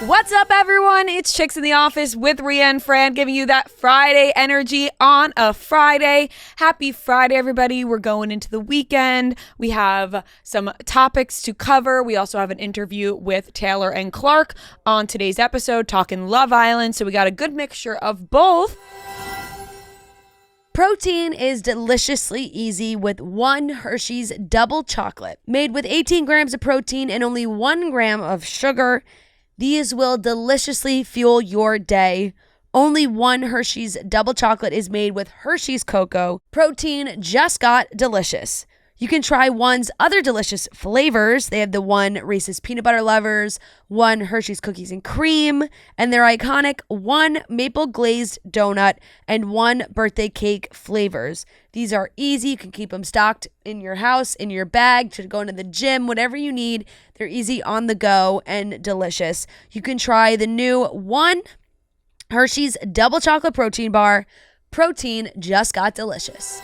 What's up, everyone? It's Chicks in the Office with Rhea and Fran, giving you that Friday energy on a Friday. Happy Friday, everybody. We're going into the weekend. We have some topics to cover. We also have an interview with Taylor and Clarke on today's episode, talking Love Island. So we got a good mixture of both. Protein is deliciously easy with one Hershey's double chocolate. Made with 18 grams of protein and only 1 gram of sugar, these will deliciously fuel your day. Only one Hershey's double chocolate is made with Hershey's cocoa. Protein just got delicious. You can try One's other delicious flavors. They have the one Reese's Peanut Butter Lovers, one Hershey's Cookies and Cream, and their iconic one Maple Glazed Donut and one Birthday Cake flavors. These are easy. You can keep them stocked in your house, in your bag, to go into the gym, whatever you need. They're easy on the go and delicious. You can try the new one Hershey's Double Chocolate Protein Bar. Protein just got delicious.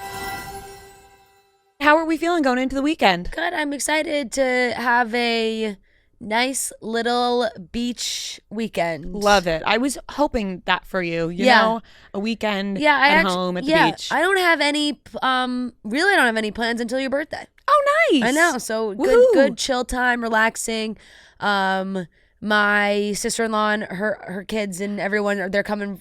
How are we feeling going into the weekend? Good. I'm excited to have a nice little beach weekend. Love it. I was hoping that for you. You know, a weekend home at the beach. I don't have any, really I don't have any plans until your birthday. Oh, nice. I know. So good chill time, relaxing. My sister-in-law and her kids and everyone, they're coming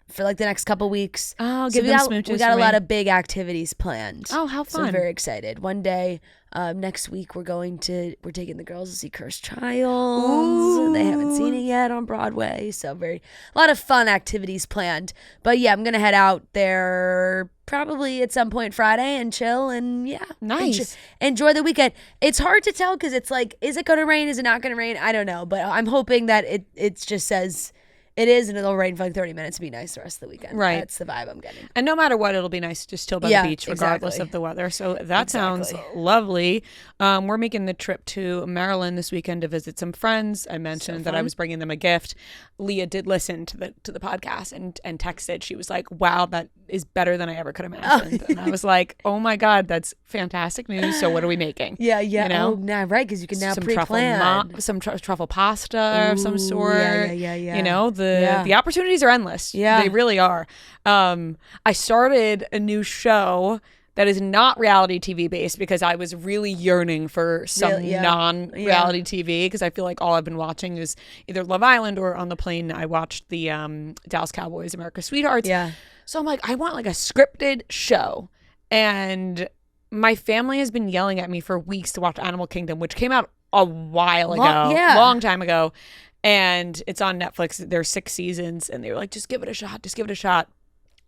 for like the next couple weeks. Oh, give them smooches. We got a lot of big activities planned. Oh, how fun. So I'm very excited. One day, next week, we're taking the girls to see Cursed Child. Ooh. They haven't seen it yet on Broadway. So a lot of fun activities planned. But yeah, I'm going to head out there probably at some point Friday and chill and nice. Enjoy the weekend. It's hard to tell because it's like, is it going to rain? Is it not going to rain? I don't know. But I'm hoping that it just says it is, and it'll rain for like 30 minutes to be nice the rest of the weekend. Right. That's the vibe I'm getting. And no matter what, it'll be nice to just chill by the beach regardless of the weather. So that sounds lovely. We're making the trip to Maryland this weekend to visit some friends. I mentioned that I was bringing them a gift. Leah did listen to the podcast and texted. She was like, wow, that is better than I ever could have imagined. And I was like, oh my God, that's fantastic news. So what are we making? Yeah. You know? Oh, nah, right, because you can now some pre-plan. Some truffle pasta of some sort. Yeah. You know, the opportunities are endless. Yeah. They really are. I started a new show that is not reality TV based because I was really yearning for some non-reality TV because I feel like all I've been watching is either Love Island or on the plane I watched the Dallas Cowboys America's Sweethearts. Yeah. So I'm like, I want like a scripted show. And my family has been yelling at me for weeks to watch Animal Kingdom, which came out a while ago, long time ago. And it's on Netflix. There's 6 seasons. And they were like, just give it a shot. Just give it a shot.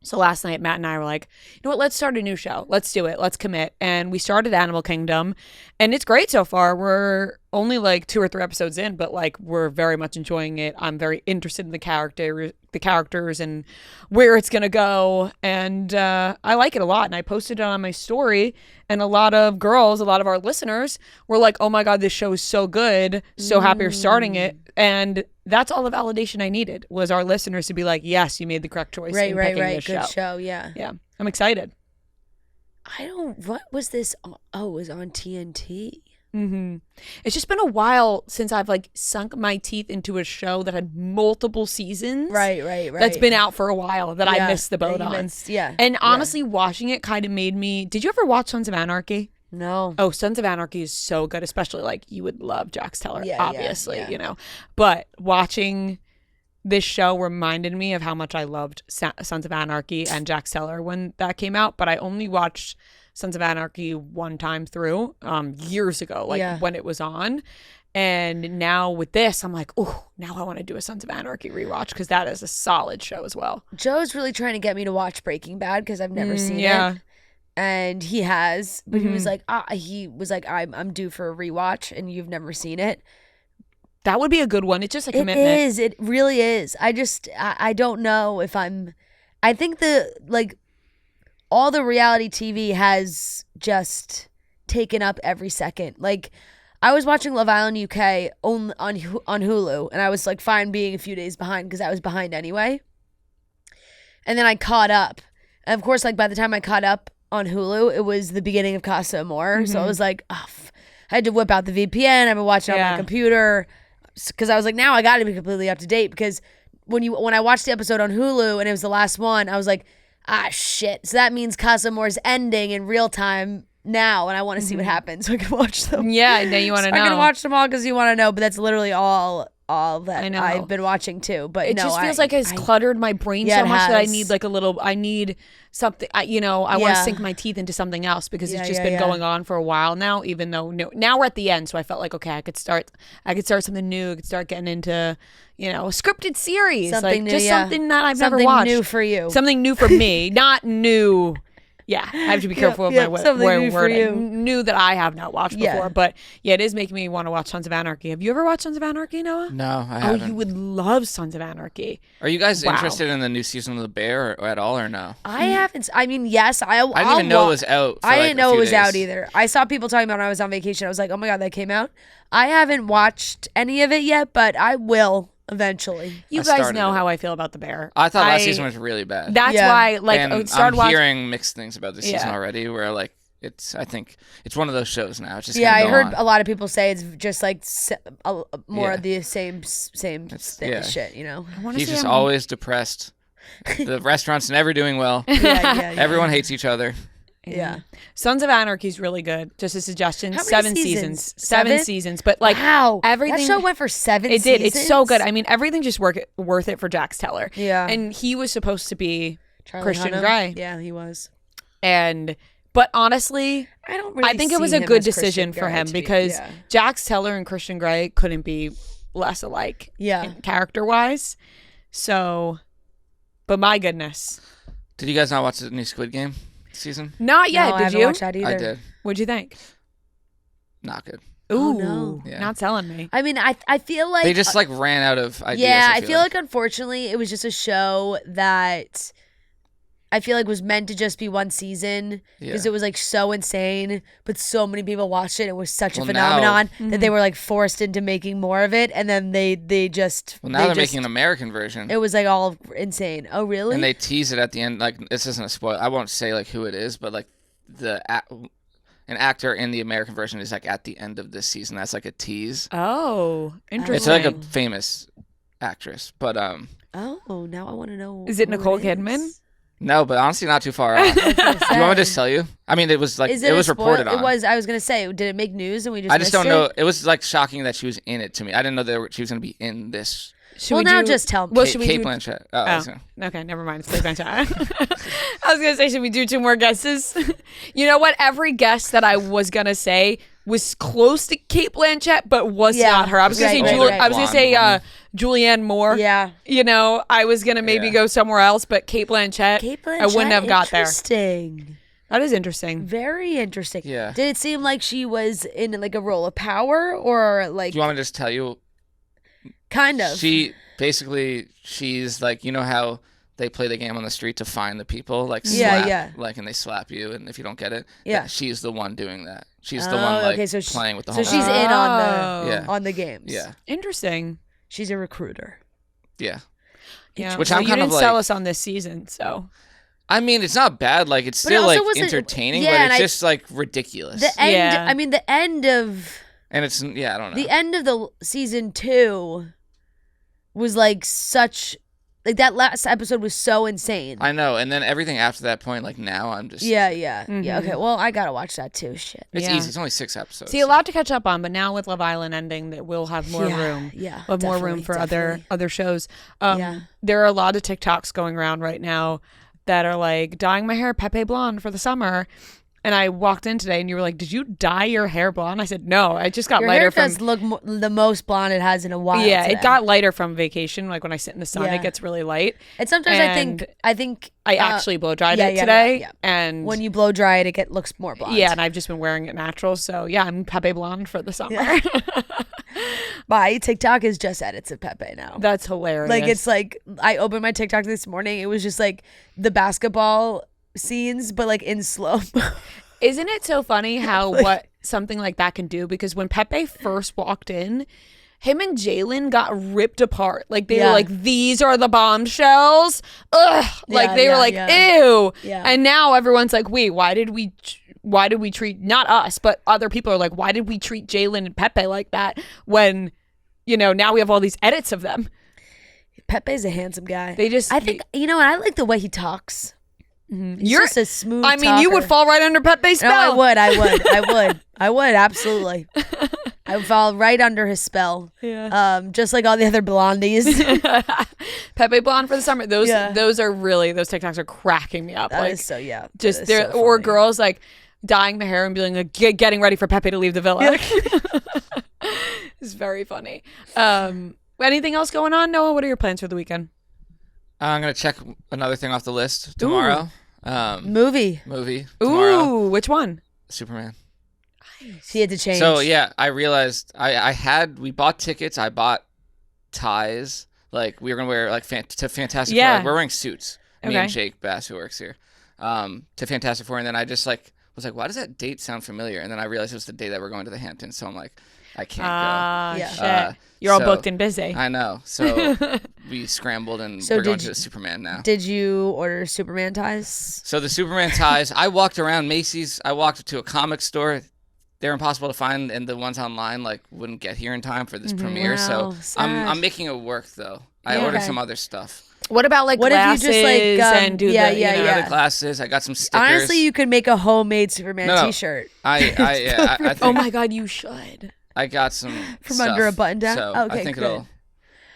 So last night, Matt and I were like, you know what, let's start a new show. Let's do it. Let's commit. And we started Animal Kingdom. And it's great so far. We're only like 2 or 3 episodes in, but like we're very much enjoying it. I'm very interested in the characters and where it's going to go. And I like it a lot. And I posted it on my story. And a lot of our listeners were like, oh my God, this show is so good. So happy you're starting it. And that's all the validation I needed was our listeners to be like, yes, you made the correct choice in picking this show. Good show, yeah. Yeah, I'm excited. What was this? Oh, it was on TNT. Mm-hmm. It's just been a while since I've like sunk my teeth into a show that had multiple seasons. Right. That's been out for a while that I missed the boat on. And honestly, watching it kind of made me. Did you ever watch Sons of Anarchy? No. Oh, Sons of Anarchy is so good, especially like you would love Jax Teller, obviously, you know. But watching this show reminded me of how much I loved Sons of Anarchy and Jax Teller when that came out. But I only watched Sons of Anarchy one time through years ago, when it was on. And now with this, I'm like, oh, now I want to do a Sons of Anarchy rewatch because that is a solid show as well. Joe's really trying to get me to watch Breaking Bad because I've never seen it. And he has, but he was like, I'm due for a rewatch, and you've never seen it. That would be a good one. It's just a commitment. It is. It really is. I don't know if I think all the reality TV has just taken up every second. Like, I was watching Love Island UK on Hulu, and I was like fine being a few days behind because I was behind anyway. And then I caught up. And of course, like by the time I caught up on Hulu, it was the beginning of Casa Amor. So I was like, I had to whip out the VPN. I've been watching it on my computer. because I was like, now I got to be completely up to date, because when I watched the episode on Hulu and it was the last one, I was like, shit. So that means Casa Amore's ending in real time now, and I want to see what happens so I can watch them. Yeah, now you want to know. I'm gonna watch them all because you want to know, but that's literally all that I've been watching too. But it just feels like it's cluttered my brain so much that I need I need something. I want to sink my teeth into something else, because it's just been going on for a while now. Even though now we're at the end, so I felt like, okay, I could start something new. I could start getting into a scripted series, something new, something that I've never watched. Something new for you. Something new for me, not new. Yeah, I have to be careful with my wording. New that I have not watched before, but it is making me want to watch Sons of Anarchy. Have you ever watched Sons of Anarchy, Noah? No, I haven't. Oh, you would love Sons of Anarchy. Are you guys interested in the new season of The Bear at all, or no? I haven't. I mean, yes, I didn't even know it was out. I didn't know it was out either. I saw people talking about it when I was on vacation. I was like, oh my God, that came out. I haven't watched any of it yet, but I will. Eventually. You guys know how I feel about The Bear. I thought last season was really bad. That's why, I'm hearing mixed things about this season already, where I think it's one of those shows now. It's just I heard a lot of people say it's just like more of the same shit, He's just always depressed. The restaurant's never doing well. Everyone hates each other. Yeah. Sons of Anarchy is really good. Just a suggestion. How many 7 seasons? 7 seasons. But everything. That show went for 7 seasons. It did. It's so good. I mean, everything just worth it for Jax Teller. Yeah. And he was supposed to be Charlie Christian Hunnam. Grey. Yeah, he was. But honestly, I think it was a good decision for him, because Jax Teller and Christian Grey couldn't be less alike. Character wise. So, but my goodness. Did you guys not watch the new Squid Game season? Not yet. No, did I haven't you? watched that either. I did. What'd you think? Not good. Ooh, no. Not telling me. I mean, I feel like they just ran out of ideas. Yeah, I feel like unfortunately it was just a show that I feel like was meant to just be one season, because it was so insane, but so many people watched it. It was such a phenomenon that they were forced into making more of it, and then they just they're making an American version. It was all insane. Oh really? And they tease it at the end. This isn't a spoil. I won't say who it is, but an actor in the American version is at the end of this season. That's a tease. Oh, interesting. It's a famous actress, but Oh, now I want to know. Is it Nicole Kidman? No, but honestly, not too far off. Do you want me to just tell you? I mean, it was it was reported on. It was. I was gonna say, did it make news and we just? I just don't know. It was shocking that she was in it to me. I didn't know she was gonna be in this. Just tell me. Kate Blanchett. Okay, never mind. It's Kate Blanchett. I was gonna say, should we do 2 more guesses? You know what? Every guess that I was gonna say was close to Kate Blanchett, but was not her. I was gonna say I was gonna say Julianne Moore. Yeah. I was gonna maybe go somewhere else, but Kate Blanchett, I wouldn't have got there. Interesting. That is interesting. Very interesting. Yeah. Did it seem like she was in a role of power, or Do you want me to just tell you? Kind of. She's how they play the game on the street to find the people, slap, and they slap you, and if you don't get it, she's the one doing that. She's the one playing with the whole. So she's in on the games. Yeah. Interesting. She's a recruiter. Yeah. Yeah. Which you didn't sell us on this season, so. I mean, it's not bad. It's still entertaining, but it's just was such. That last episode was so insane. I know, and then everything after that point, now I'm just... Yeah. Okay, well, I gotta watch that too. Shit. It's easy. It's only 6 episodes. See, a lot to catch up on, but now with Love Island ending, that we'll have more room. Yeah, we'll have more room for other shows. There are a lot of TikToks going around right now that are dyeing my hair Pepe blonde for the summer. And I walked in today and you were like, did you dye your hair blonde? I said, no, I just got your lighter hair from... does look the most blonde it has in a while. Yeah, today. It got lighter from vacation. When I sit in the sun, it gets really light. And sometimes I think I actually blow dried it today. Yeah. And when you blow dry it, it looks more blonde. Yeah, and I've just been wearing it natural. So yeah, I'm Pepe blonde for the summer. Yeah. My TikTok is just edits of Pepe now. That's hilarious. It's I opened my TikTok this morning. It was just the basketball scenes, but in slow. Isn't it so funny how what something like that can do? Because when Pepe first walked in, him and Jalen got ripped apart. They were like, these are the bombshells. Ugh. They were ew. Yeah. And now everyone's like, wait, why did we treat, not us, but other people are like, why did we treat Jalen and Pepe like that when now we have all these edits of them. Pepe's a handsome guy. I think, and I like the way he talks. He's just a smooth I mean, talker. you would fall right under Pepe's spell. No, I would, absolutely. I would fall right under his spell. Yeah. Just like all the other blondies. Pepe blonde for the summer. Those are really, those TikToks are cracking me up. That is so, yeah. Just there, so or girls like dyeing the hair and being like, getting ready for Pepe to leave the villa. Yeah. It's very funny. Anything else going on, Noah? What are your plans for the weekend? I'm gonna check another thing off the list tomorrow. Movie tomorrow. Ooh, which one? Superman. He had to change. So yeah, I realized we bought tickets. I bought ties. Like we were gonna wear like to Fantastic Four. Like, we're wearing suits. Me and Jake Bass, who works here, to Fantastic Four. And then I just was like, why does that date sound familiar? And then I realized it was the day that we're going to the Hamptons. So I'm like, I can't go. Yeah. Shit. You're all booked and busy. I know. So we scrambled and we're going to the Superman now. Did you order Superman ties? So the Superman ties, I walked around Macy's. I walked to a comic store. They're impossible to find, and the ones online wouldn't get here in time for this premiere. Wow, so I'm making it work though. I ordered some other stuff. What about glasses if you just and do the glasses? I got some stickers. Honestly, you could make a homemade Superman T-shirt. I think, oh my God, you should. I got some from stuff, under a button down. So okay, I think good. it'll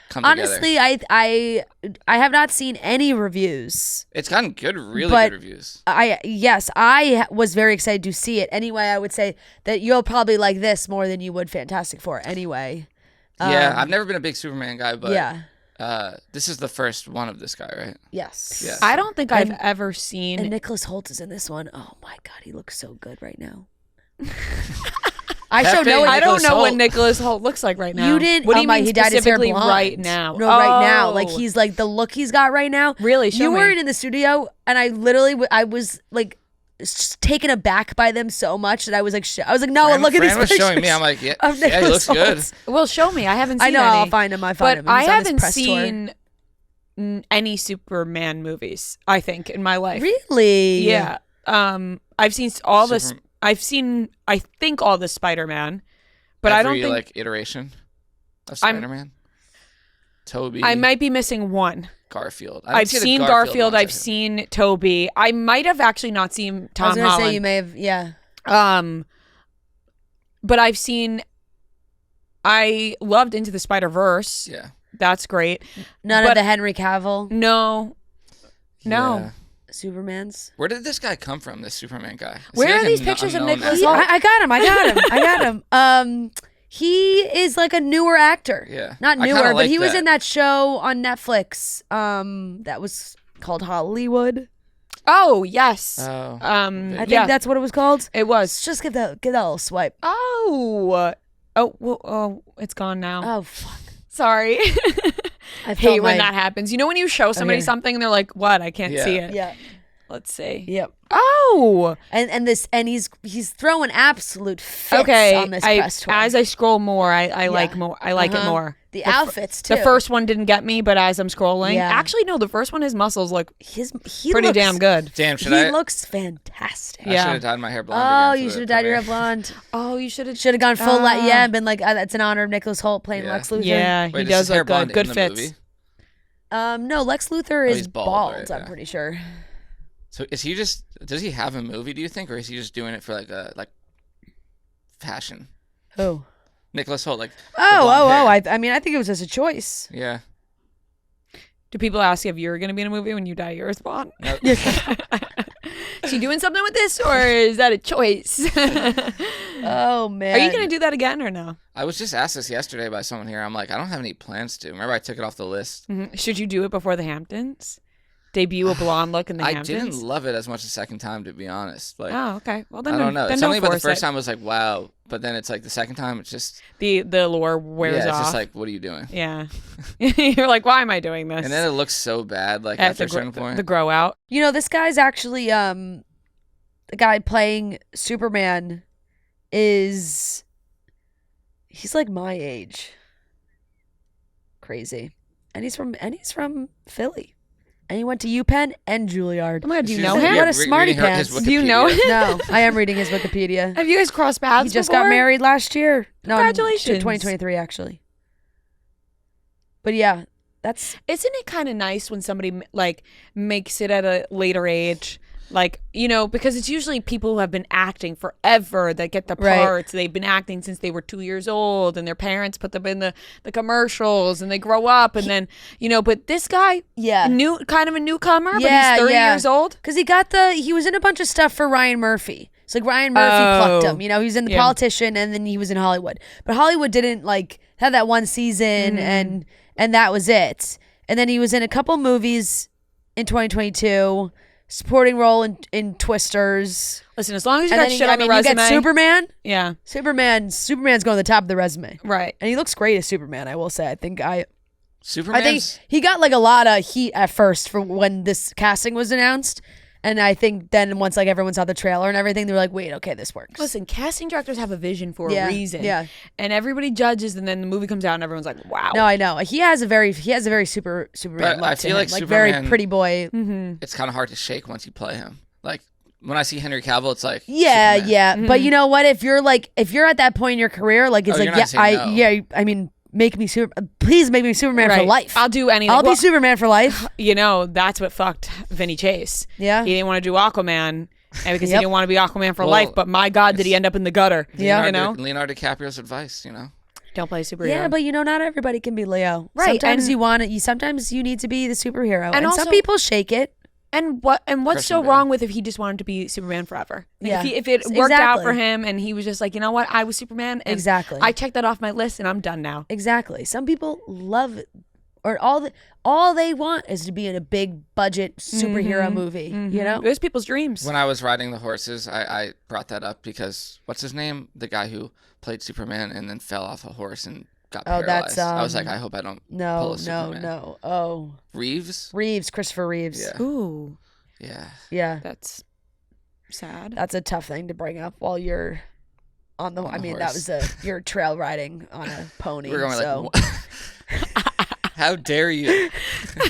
come Honestly, together. I have not seen any reviews. It's gotten really good reviews. I was very excited to see it. Anyway, I would say that you'll probably like this more than you would Fantastic Four. Anyway. Yeah, I've never been a big Superman guy, but this is the first one of this guy, right? Yes. Yeah. I don't think I've ever seen. And Nicholas Hoult is in this one. Oh my God, he looks so good right now. I don't know what Nicholas Hoult looks like right now. You didn't. What do you mean he dyed his hair specifically blonde. right now? No, right now. Like he's like the look he's got right now. Really? Show you me. weren't in the studio, and I was like taken aback by them so much that I was like, no, look at these Fran was pictures. showing me. I'm like, yeah, he looks good. Well, show me. I haven't seen I know. any. I'll find him. But He's I on his haven't press seen any Superman movies, I think, in my life. Really? Yeah. I've seen all this. I've seen, I think, all the Spider-Man, but I don't think like iteration of Spider-Man. Toby. I might be missing one. Garfield. I've seen Garfield. I've seen Toby. I might have actually not seen Tom Holland. I was gonna say you may have, yeah. But I've seen. I loved Into the Spider-Verse. Yeah, that's great. None of the Henry Cavill. No. Yeah. Supermans. Where did this guy come from? This Superman guy. Where are these pictures of Nicholas Hoult? I got him. He is like a newer actor. Yeah. Not newer, but he was in that show on Netflix. That was called Hollywood. Oh yes. Oh. I think that's what it was called. It was. Just give that a little swipe. Oh, it's gone now. Oh fuck. Sorry. I hate when that happens. You know when you show somebody something and they're like, "What? I can't see it." Yeah. Let's see. Yep. Oh. And he's throwing absolute fits on this press tour. As I scroll more, I like more. I like it more. The outfits too. The first one didn't get me, but as I'm scrolling, actually no, the first one, his muscles look pretty damn good. Damn, he looks fantastic. I should have dyed my hair blonde. Oh, you should have dyed your hair blonde. Oh, you should have gone full and been like, it's in honor of Nicholas Hoult playing Lex Luthor. Yeah, he does look good. Good fits. No, Lex Luthor is bald. Right? I'm pretty sure. So does he have a movie, do you think, or is he just doing it for like fashion? Who? Nicholas Hoult, I mean, I think it was just a choice. Yeah. Do people ask you if you're going to be in a movie when you dye yours blonde? Nope. Is she doing something with this, or is that a choice? Oh man. Are you going to do that again or no? I was just asked this yesterday by someone here. I'm like, I don't have any plans to. Remember, I took it off the list. Mm-hmm. Should you do it before the Hamptons? Debut a blonde look in the Hamptons? I didn't love it as much the second time, to be honest. Like, oh, okay. Well, then I don't know. Then Something about the first time was like, wow. But then it's like the second time, it's just... The lure wears off. Yeah, it's just like, what are you doing? Yeah. You're like, why am I doing this? And then it looks so bad, like, after a certain point. The grow out. You know, this guy's actually, the guy playing Superman he's like my age. Crazy. And he's from Philly. And he went to UPenn and Juilliard. Oh my God, do you know him? What a smarty pants. Do you know him? No, I am reading his Wikipedia. Have you guys crossed paths He just before? got married last year. No, Congratulations. 2023, actually. But yeah, isn't it kind of nice when somebody like makes it at a later age? Like, because it's usually people who have been acting forever that get the parts. They've been acting since they were 2 years old, and their parents put them in the commercials, and they grow up, and then, but this guy, kind of a newcomer, but he's 30 years old. Because he was in a bunch of stuff for Ryan Murphy. It's like Ryan Murphy plucked him. He was in The Politician, and then he was in Hollywood. But Hollywood didn't have that one season, and that was it. And then he was in a couple movies in 2022. Supporting role in Twisters. Listen, as long as you got shit on the resume. You get Superman. Yeah. Superman's going to the top of the resume. Right. And he looks great as Superman, I will say. I think he got a lot of heat at first for when this casting was announced. And I think then once everyone saw the trailer and everything, they were like, wait, okay, this works. Listen, casting directors have a vision for a reason. Yeah. And everybody judges, and then the movie comes out and everyone's like, wow. No, I know. He has a very Superman look I feel like Superman, very pretty boy. Mm-hmm. It's kind of hard to shake once you play him. Like when I see Henry Cavill, it's like Superman. Mm-hmm. But you know what? If you're at that point in your career, make me please make me Superman for life. I'll do anything. I'll be Superman for life. That's what fucked Vinny Chase. Yeah. He didn't want to do Aquaman because he didn't want to be Aquaman for life, but my God, did he end up in the gutter. Leonardo DiCaprio's advice, Don't play superhero. Yeah, but not everybody can be Leo. Right. Sometimes you need to be the superhero. And also, some people shake it. And what's so wrong with if he just wanted to be Superman forever? If it worked out for him and he was just like, you know what, I was Superman. And exactly. I checked that off my list and I'm done now. Exactly. Some people love it, or all they want is to be in a big budget superhero movie. Mm-hmm. Those people's dreams. When I was riding the horses, I brought that up because what's his name? The guy who played Superman and then fell off a horse and got paralyzed. I was like, I hope I don't pull a Superman. No. Oh. Reeves, Christopher Reeves. Yeah. Ooh. Yeah. Yeah. That's sad. That's a tough thing to bring up while you're on the horse. That was you're trail riding on a pony. We're going how dare you?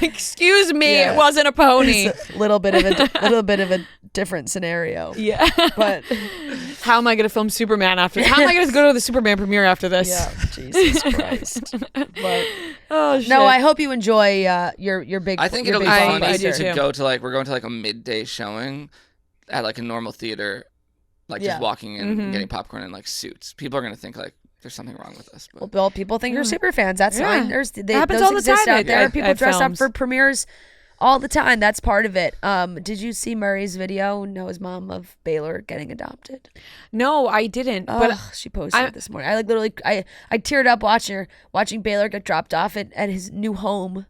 Excuse me, It wasn't a pony. It's a little bit of a different scenario. Yeah. But how am I going to film Superman after? How am I going to go to the Superman premiere after this? Yeah. Jesus Christ. But shit. No, I hope you enjoy your big. I think it'll be funny to go to we're going to a midday showing at a normal theater, just walking in and getting popcorn in suits. People are going to think there's something wrong with us. But. Well, people think you're super fans. That's fine. That happens all the time out there. People dress films. up for premieres all the time. That's part of it. Did you see Murray's video? Noah's mom of Baylor getting adopted. No, I didn't. But she posted it this morning. I literally I teared up watching Baylor get dropped off at his new home.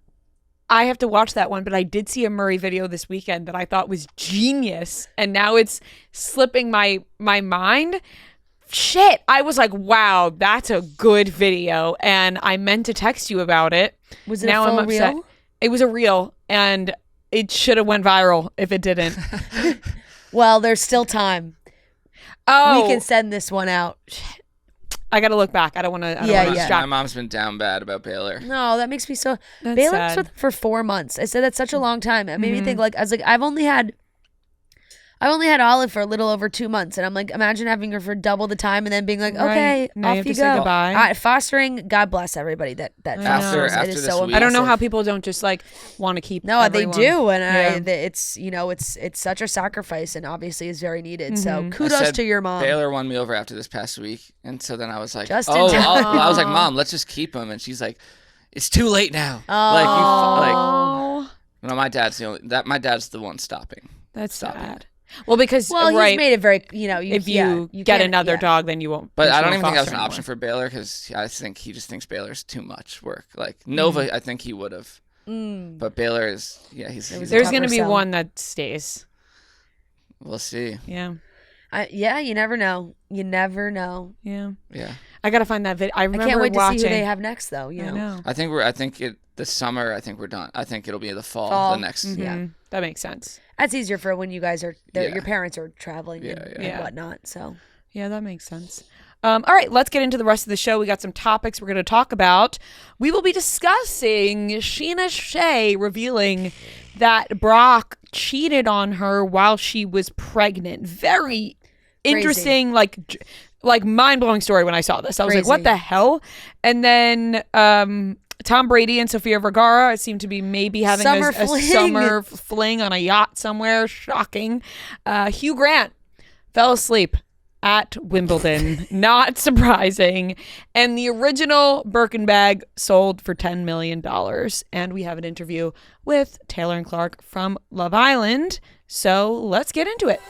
I have to watch that one, but I did see a Murray video this weekend that I thought was genius, and now it's slipping my mind. Shit, I was like, wow, that's a good video, and I meant to text you about it. Was it now a full reel? It was a reel, and it should have went viral if it didn't. Well, there's still time. Oh, we can send this one out. Shit. I gotta look back. I don't want to. My mom's been down bad about Baylor. No, that makes me so. That's Baylor sad. was with them for 4 months. I said that's such a long time. It made me think I was like, I've only had Olive for a little over 2 months, and I'm like, imagine having her for double the time, and then being like, okay, now off you go. Say goodbye. Fostering, God bless everybody that after it is this so week. I don't know how people don't just want to keep. No, everyone. they do, and it's it's such a sacrifice, and obviously is very needed. So kudos to your mom. Baylor won me over after this past week, and so then I was like, I was like, Mom, let's just keep him, and she's like, it's too late now. Oh. No, my dad's my dad's the one stopping. That's stopping. sad. Well, because he's made it very if you get another dog, then you won't. But I don't even think that was an option for Baylor because I think he just thinks Baylor's too much work. Nova, I think he would have, but Baylor is he's there's going to be one that stays. We'll see. Yeah. You never know. You never know. Yeah. Yeah. I gotta find that video. I can't wait watching. to see who they have next, though. You know. I think this summer. I think we're done. I think it'll be the fall. The next. Mm-hmm. Yeah. That makes sense. That's easier for when you guys are your parents are traveling and whatnot. So yeah, that makes sense. All right, let's get into the rest of the show. We got some topics we're going to talk about. We will be discussing Scheana Shay revealing that Brock cheated on her while she was pregnant. Very interesting, like mind-blowing story when I saw this. I was like, what the hell? And then Tom Brady and Sofia Vergara seem to be maybe having a summer fling on a yacht somewhere. Shocking. Hugh Grant fell asleep at Wimbledon. Not surprising. And the original Birkin bag sold for $10 million. And we have an interview with Taylor and Clarke from Love Island. So let's get into it.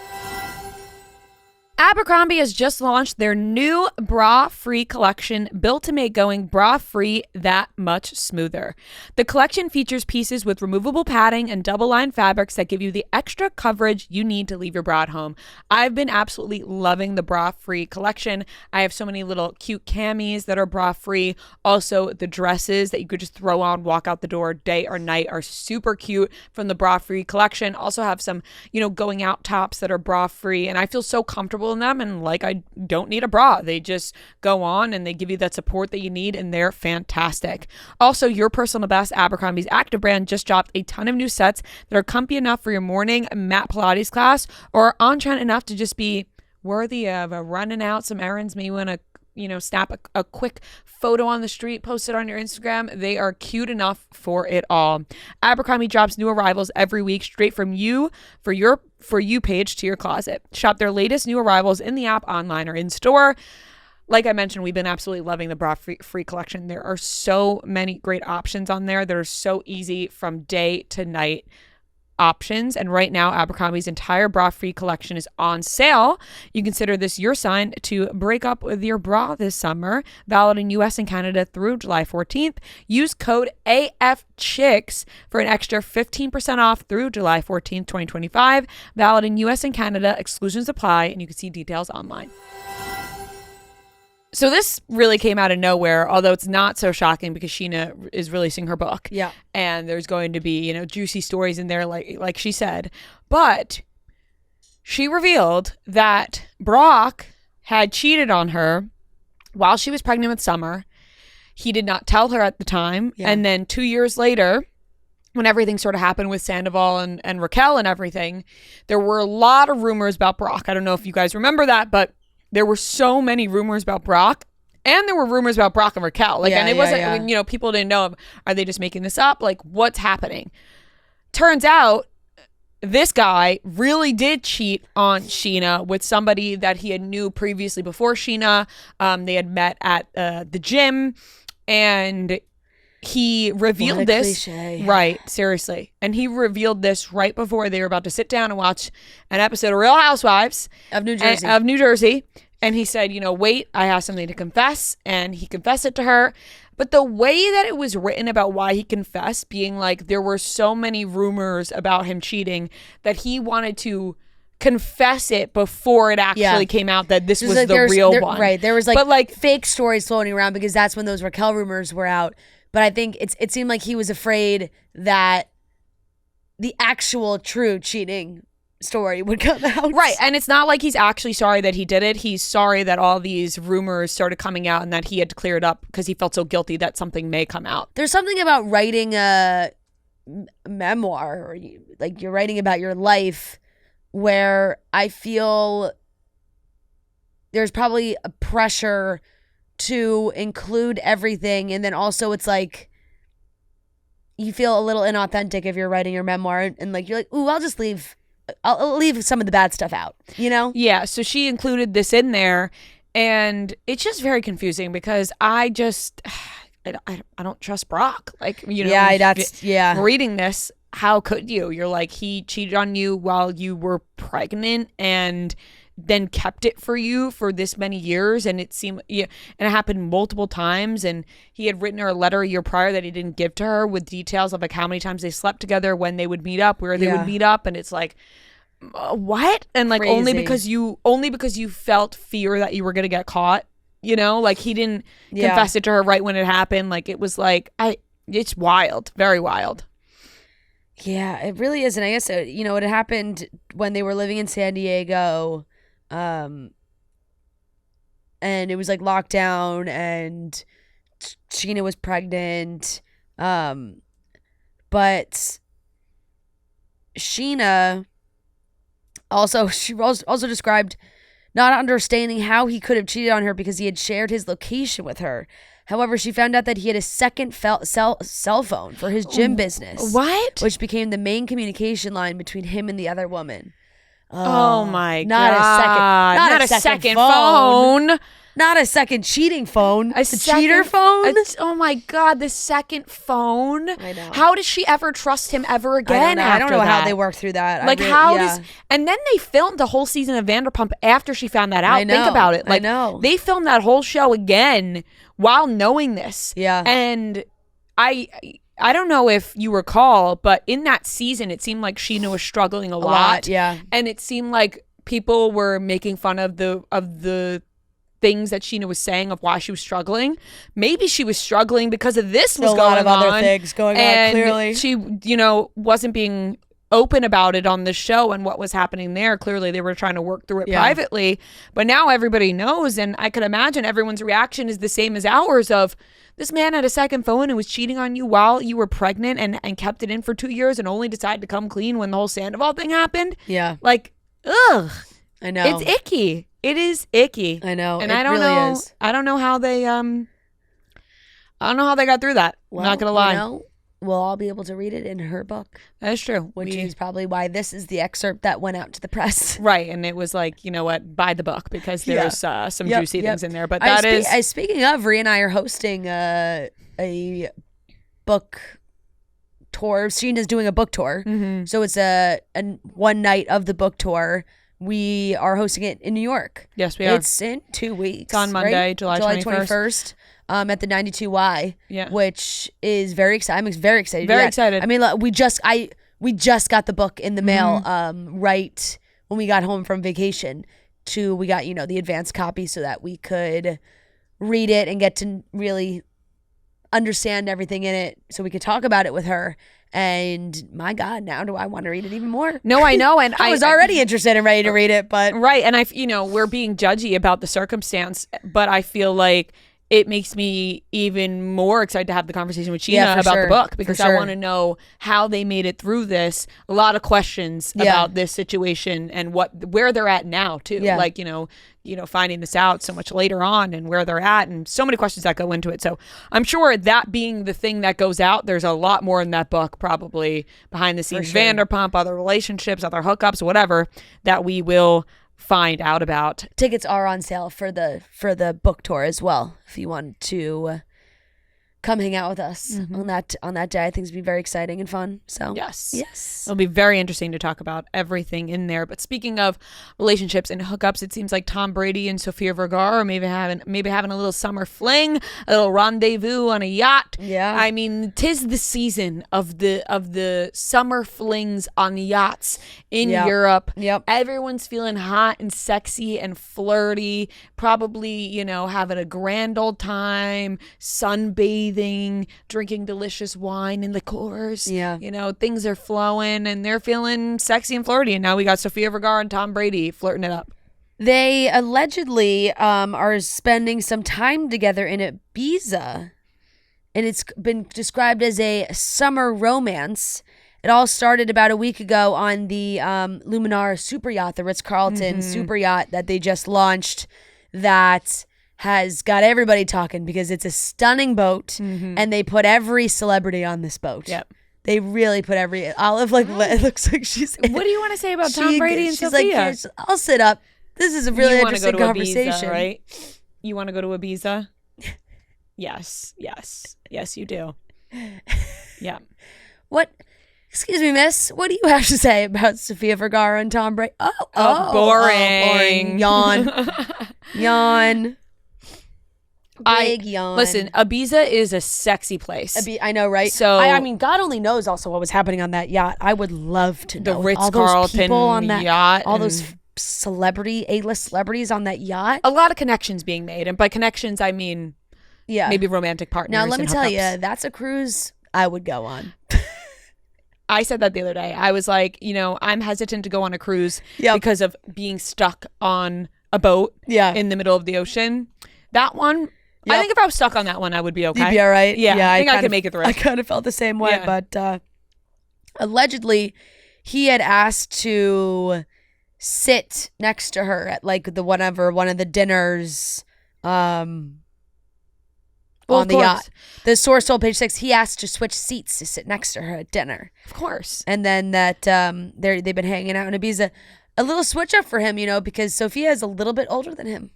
Abercrombie has just launched their new bra-free collection built to make going bra-free that much smoother. The collection features pieces with removable padding and double-lined fabrics that give you the extra coverage you need to leave your bra at home. I've been absolutely loving the bra-free collection. I have so many little cute camis that are bra-free. Also, the dresses that you could just throw on, walk out the door day or night are super cute from the bra-free collection. Also have some, going out tops that are bra-free, and I feel so comfortable in them, and like I don't need a bra. They just go on and they give you that support that you need, and they're fantastic. Also, your personal best, Abercrombie's active brand, just dropped a ton of new sets that are comfy enough for your morning mat Pilates class or on trend enough to just be worthy of running out some errands. Maybe you want to snap a quick photo on the street, post it on your Instagram. They are cute enough for it all. Abercrombie drops new arrivals every week straight from you for your For You page to your closet. Shop their latest new arrivals in the app, online, or in store. Like I mentioned, we've been absolutely loving the bra free collection. There are so many great options on there that are so easy from day to night options. And right now, Abercrombie's entire bra-free collection is on sale. You consider this your sign to break up with your bra this summer. Valid in US and Canada through July 14th. Use code AFCHICKS for an extra 15% off through July 14th, 2025. Valid in US and Canada. Exclusions apply, and you can see details online. So this really came out of nowhere, although it's not so shocking because Scheana is releasing her book. Yeah. And there's going to be, juicy stories in there like she said. But she revealed that Brock had cheated on her while she was pregnant with Summer. He did not tell her at the time. Yeah. And then 2 years later, when everything sort of happened with Sandoval and Raquel and everything, there were a lot of rumors about Brock. I don't know if you guys remember that, but there were so many rumors about Brock, and there were rumors about Brock and Raquel. And it wasn't, I mean, people didn't know, are they just making this up? Like, what's happening? Turns out this guy really did cheat on Scheana with somebody that he had knew previously before Scheana. They had met at the gym, and he revealed this. Cliche. Right, seriously. And he revealed this right before they were about to sit down and watch an episode of Real Housewives of New Jersey. And he said, wait, I have something to confess. And he confessed it to her. But the way that it was written about why he confessed, being like there were so many rumors about him cheating that he wanted to confess it before it actually came out that this was the real one. Right. There was fake stories floating around because that's when those Raquel rumors were out. But I think it seemed like he was afraid that the actual true cheating story would come out. Right. And it's not like he's actually sorry that he did it. He's sorry that all these rumors started coming out and that he had to clear it up because he felt so guilty that something may come out. There's something about writing a memoir, or you're writing about your life, where I feel there's probably a pressure to include everything, and then also it's like you feel a little inauthentic if you're writing your memoir, and you're like, ooh, I'll leave some of the bad stuff out, Yeah, so she included this in there, and it's just very confusing because I don't trust Brock. Reading this, how could you? You're like, he cheated on you while you were pregnant and then kept it for you for this many years, and it seemed and it happened multiple times, and he had written her a letter a year prior that he didn't give to her with details of how many times they slept together, when they would meet up, where they would meet up, and it's like, what? And crazy. only because you felt fear that you were gonna get caught, he didn't confess it to her right when it happened. It was it's wild, very wild. Yeah, it really is. And I guess it had happened when they were living in San Diego. And it was lockdown, and Scheana was pregnant. But Scheana also described not understanding how he could have cheated on her because he had shared his location with her. However, she found out that he had a second cell phone for his gym business. What? Which became the main communication line between him and the other woman. Oh my God. Not a second phone. Not a second cheating phone. Cheater phone? Oh my God, the second phone. I know. How does she ever trust him ever again? I don't know how they worked through that. Like, and then they filmed the whole season of Vanderpump after she found that out. I know. Think about it. Like, I know. They filmed that whole show again while knowing this. Yeah. And I don't know if you recall, but in that season, it seemed like Scheana was struggling a lot. Yeah. And it seemed like people were making fun of the things that Scheana was saying of why she was struggling. Maybe she was struggling because of this was going on. A lot of other things going on, clearly. She, wasn't being open about it on the show and what was happening there. Clearly, they were trying to work through it privately. But now everybody knows, and I could imagine everyone's reaction is the same as ours of, this man had a second phone and was cheating on you while you were pregnant and kept it in for 2 years and only decided to come clean when the whole Sandoval thing happened. Yeah. Like, ugh. I know. It's icky. It is icky. I know. And I don't know. I don't know how they got through that. Well, not gonna lie. We'll all be able to read it in her book. That's true. Which is probably why this is the excerpt that went out to the press. Right. And it was like, you know what, buy the book because there's some juicy things in there. But speaking of, Rhea and I are hosting a book tour. Scheana's doing a book tour. Mm-hmm. So it's a one night of the book tour. We are hosting it in New York. Yes, we are. It's in 2 weeks. It's on Monday, right? July 21st. At the 92Y. Yeah. which is very exciting. I'm very excited. Very excited. I mean, we just got the book in the mail right when we got home from vacation. We got the advanced copy so that we could read it and get to really understand everything in it, so we could talk about it with her. And my God, now do I want to read it even more? No, I know. And I was already interested and ready to read it, but right. And we're being judgy about the circumstance, but I feel like it makes me even more excited to have the conversation with Scheana about the book, because I want to know how they made it through this. A lot of questions about this situation and where they're at now too. Yeah. Like, finding this out so much later on and where they're at, and so many questions that go into it. So I'm sure that being the thing that goes out, there's a lot more in that book, probably behind the scenes, Vanderpump, other relationships, other hookups, whatever, that we will find out about. Tickets are on sale for the book tour as well, if you want to come hang out with us on that day. I think it's be very exciting and fun. So yes, it'll be very interesting to talk about everything in there. But speaking of relationships and hookups, it seems like Tom Brady and Sofia Vergara are maybe having a little summer fling, a little rendezvous on a yacht. Yeah, I mean, 'tis the season of the summer flings on yachts in Europe. Yep, everyone's feeling hot and sexy and flirty. Probably having a grand old time, sunbathing, drinking delicious wine and liqueurs. Yeah. Things are flowing and they're feeling sexy and flirty. And now we got Sofia Vergara and Tom Brady flirting it up. They allegedly are spending some time together in Ibiza. And it's been described as a summer romance. It all started about a week ago on the Luminar super yacht, the Ritz-Carlton super yacht that they just launched, that has got everybody talking because it's a stunning boat, and they put every celebrity on this boat. Yep. They really put every Olive it looks like she's. What do you want to say about Tom Brady and she's Sofia? Like, I'll sit up. This is a really interesting conversation, Ibiza, right? You want to go to Ibiza? Yes, you do. Yeah. What? Excuse me, miss. What do you have to say about Sofia Vergara and Tom Brady? Boring. Yawn. Yawn. Big yawn. Listen, Ibiza is a sexy place. I know, right? So I mean, God only knows also what was happening on that yacht. I would love to know. The Ritz-Carlton yacht. All those A-list celebrities on that yacht. A lot of connections being made. And by connections, I mean maybe romantic partners. Now, let me tell you, that's a cruise I would go on. I said that the other day. I was like, I'm hesitant to go on a cruise because of being stuck on a boat in the middle of the ocean. That one, I think if I was stuck on that one, I would be okay. You'd be all right? Yeah, I think I could make it through. I kind of felt the same way, but allegedly, he had asked to sit next to her at like one of the dinners. on the yacht. The source told Page Six he asked to switch seats to sit next to her at dinner. Of course. And then that they've been hanging out in Ibiza. A little switch up for him, because Sofia is a little bit older than him.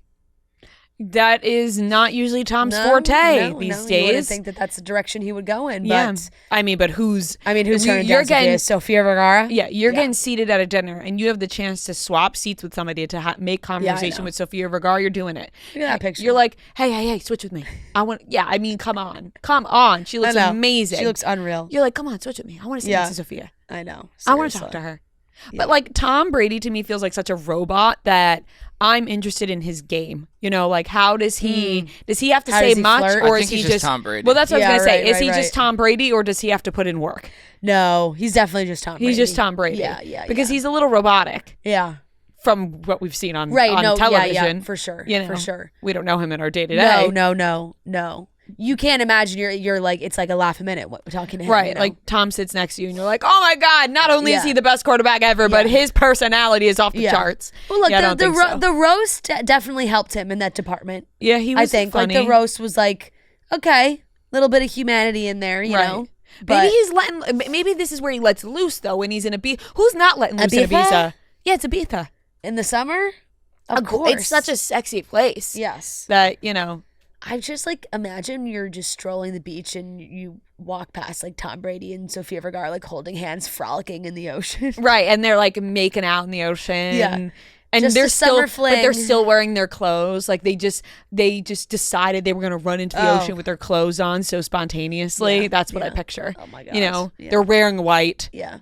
That is not usually Tom's forte these days. You wouldn't think that that's the direction he would go in. Yeah. But but who's turning down Sofia Vergara? Yeah, you're getting seated at a dinner, and you have the chance to swap seats with somebody to make conversation with Sofia Vergara. You're doing it. Look at that picture. You're like, hey, switch with me. I want. Yeah, come on. She looks amazing. She looks unreal. You're like, come on, switch with me. I want to see next to Sofia. I know. Seriously. I want to talk to her. Yeah. But Tom Brady to me feels like such a robot that I'm interested in his game. How does he have to say much flirt? or I is think he just Tom Brady? Well, that's what I was going to say. Is he just Tom Brady or does he have to put in work? No, he's definitely just Tom Brady. He's just Tom Brady. Yeah. Because he's a little robotic. Yeah. From what we've seen on television. Yeah, for sure. For sure. We don't know him in our day-to-day. No. You can't imagine you're like, it's like a laugh a minute talking to him. Right. Like Tom sits next to you and you're like, oh my God, not only is he the best quarterback ever, but his personality is off the charts. Well, look, the roast definitely helped him in that department. Yeah, he was funny. The roast was like, okay, little bit of humanity in there, you know. But maybe this is where he lets loose though when he's in Ibiza. Who's not letting loose in Ibiza? Yeah, it's Ibiza. In the summer? Of course. It's such a sexy place. Yes. That, I just imagine you're just strolling the beach and you walk past Tom Brady and Sofia Vergara holding hands, frolicking in the ocean. Right, and they're making out in the ocean. Yeah. And just they're still, fling. but they're still wearing their clothes. They just decided they were going to run into the ocean with their clothes on so spontaneously. That's what I picture. Oh my God. They're wearing white. Yeah.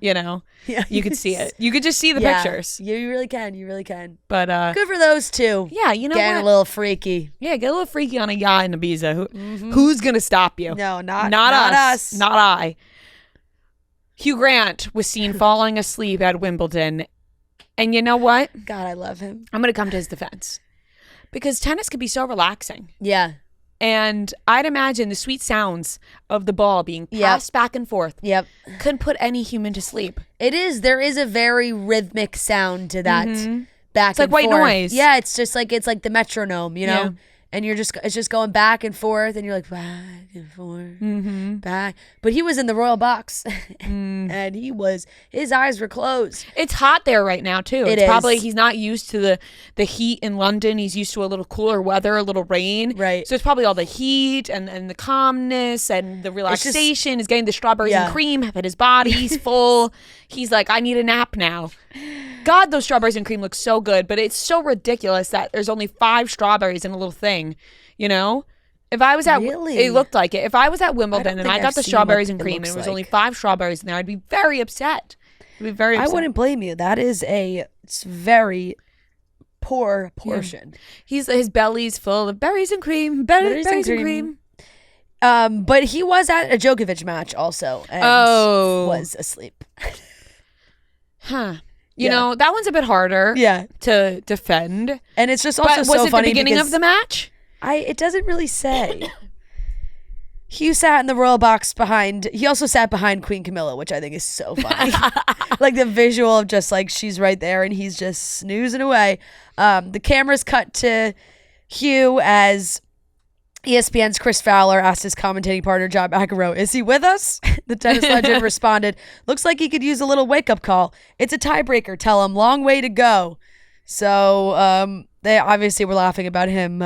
Yeah, you could see it. You could just see the pictures. Yeah, you really can. But good for those two. Yeah, getting a little freaky. Yeah, get a little freaky on a yacht in Ibiza. Who's gonna stop you? No, not us. Not I. Hugh Grant was seen falling asleep at Wimbledon. And you know what? God, I love him. I'm going to come to his defense. Because tennis can be so relaxing. Yeah. And I'd imagine the sweet sounds of the ball being passed back and forth couldn't put any human to sleep. It is. There is a very rhythmic sound to that back and forth. It's like white noise. Yeah, it's just it's like the metronome, you know? Yeah. And it's just going back and forth, and you're like, back and forth, back. But he was in the royal box, and his eyes were closed. It's hot there right now, too. It's probably, he's not used to the heat in London. He's used to a little cooler weather, a little rain. Right. So it's probably all the heat and the calmness and the relaxation is getting the strawberries and cream hit his body. He's full. He's like, I need a nap now. God, those strawberries and cream look so good, but it's so ridiculous that there's only 5 strawberries in a a little thing, If I was at, it looked like it. If I was at Wimbledon and I got the strawberries and cream and it was only 5 strawberries in there, I'd be very upset. I'd be very upset. I wouldn't blame you. That is it's very poor portion. Yeah. His belly's full of berries and cream, berries and cream. But he was at a Djokovic match also and was asleep. Huh. You know, that one's a bit harder to defend. And it's just also so funny. Was it the beginning of the match? It doesn't really say. Hugh sat in the royal box he also sat behind Queen Camilla, which I think is so funny. The visual of just she's right there and he's just snoozing away. The cameras cut to Hugh as ESPN's Chris Fowler asked his commentating partner, John McEnroe, is he with us? The tennis legend responded, looks like he could use a little wake-up call. It's a tiebreaker. Tell him, long way to go. So they obviously were laughing about him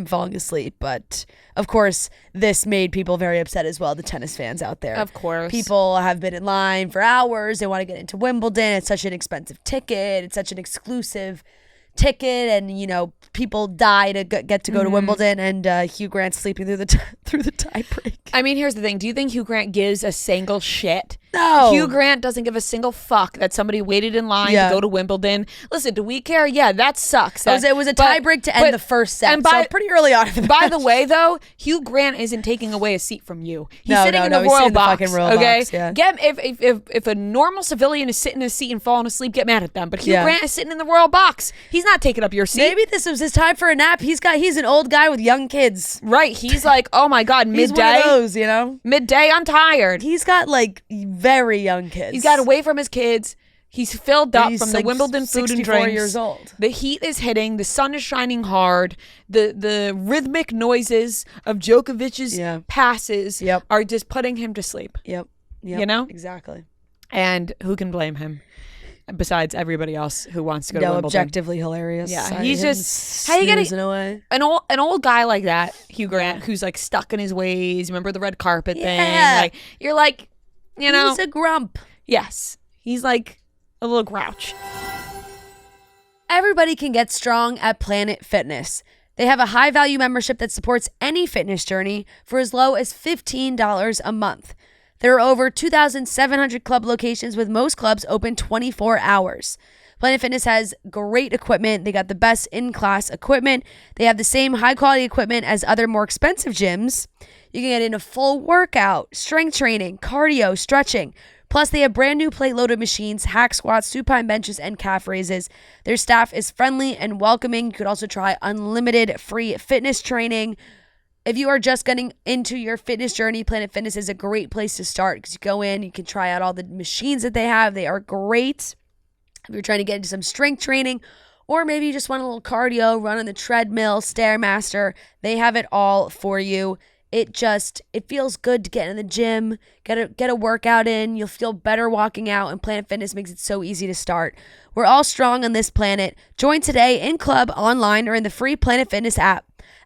falling asleep. But, of course, this made people very upset as well, the tennis fans out there. Of course. People have been in line for hours. They want to get into Wimbledon. It's such an expensive ticket. It's such an exclusive ticket, and people die to get to go to Wimbledon, and Hugh Grant sleeping through the tie break. I mean, here's the thing: do you think Hugh Grant gives a single shit? No. Hugh Grant doesn't give a single fuck that somebody waited in line to go to Wimbledon. Listen, do we care? Yeah, that sucks. It was a tie break to end the first set, and so pretty early on in the match. By the way, though, Hugh Grant isn't taking away a seat from you. He's sitting in the royal box. Okay, if a normal civilian is sitting in a seat and falling asleep, get mad at them. But Hugh Grant is sitting in the royal box. He's not taking up your seat. Maybe this was his time for a nap. He's an old guy with young kids. Right. He's like, oh my God, midday. He's one of those, Midday, I'm tired. He's got very young kids. He's got away from his kids. He's filled up from the Wimbledon food and drinks. Years old. The heat is hitting. The sun is shining hard. The rhythmic noises of Djokovic's passes are just putting him to sleep. Yep. You know? Exactly. And who can blame him besides everybody else who wants to go to Wimbledon? Objectively hilarious. Yeah, he's just how you get an old guy like that, Hugh Grant, who's like stuck in his ways. Remember the red carpet thing? Like you're like, you know, he's a grump. Yes, he's like a little grouch. Everybody can get strong at Planet Fitness. They have a high-value membership that supports any fitness journey for as low as $15 a month. There are over 2,700 club locations, with most clubs open 24 hours. Planet Fitness has great equipment. They got the best in-class equipment. They have the same high-quality equipment as other more expensive gyms. You can get in a full workout, strength training, cardio, stretching. Plus, they have brand new plate-loaded machines, hack squats, supine benches, and calf raises. Their staff is friendly and welcoming. You could also try unlimited free fitness training. If you are just getting into your fitness journey, Planet Fitness is a great place to start because you go in, you can try out all the machines that they have. They are great. If you're trying to get into some strength training, or maybe you just want a little cardio, run on the treadmill, Stairmaster, they have it all for you. It feels good to get in the gym, get a workout in. You'll feel better walking out, and Planet Fitness makes it so easy to start. We're all strong on this planet. Join today in club, online, or in the free Planet Fitness app.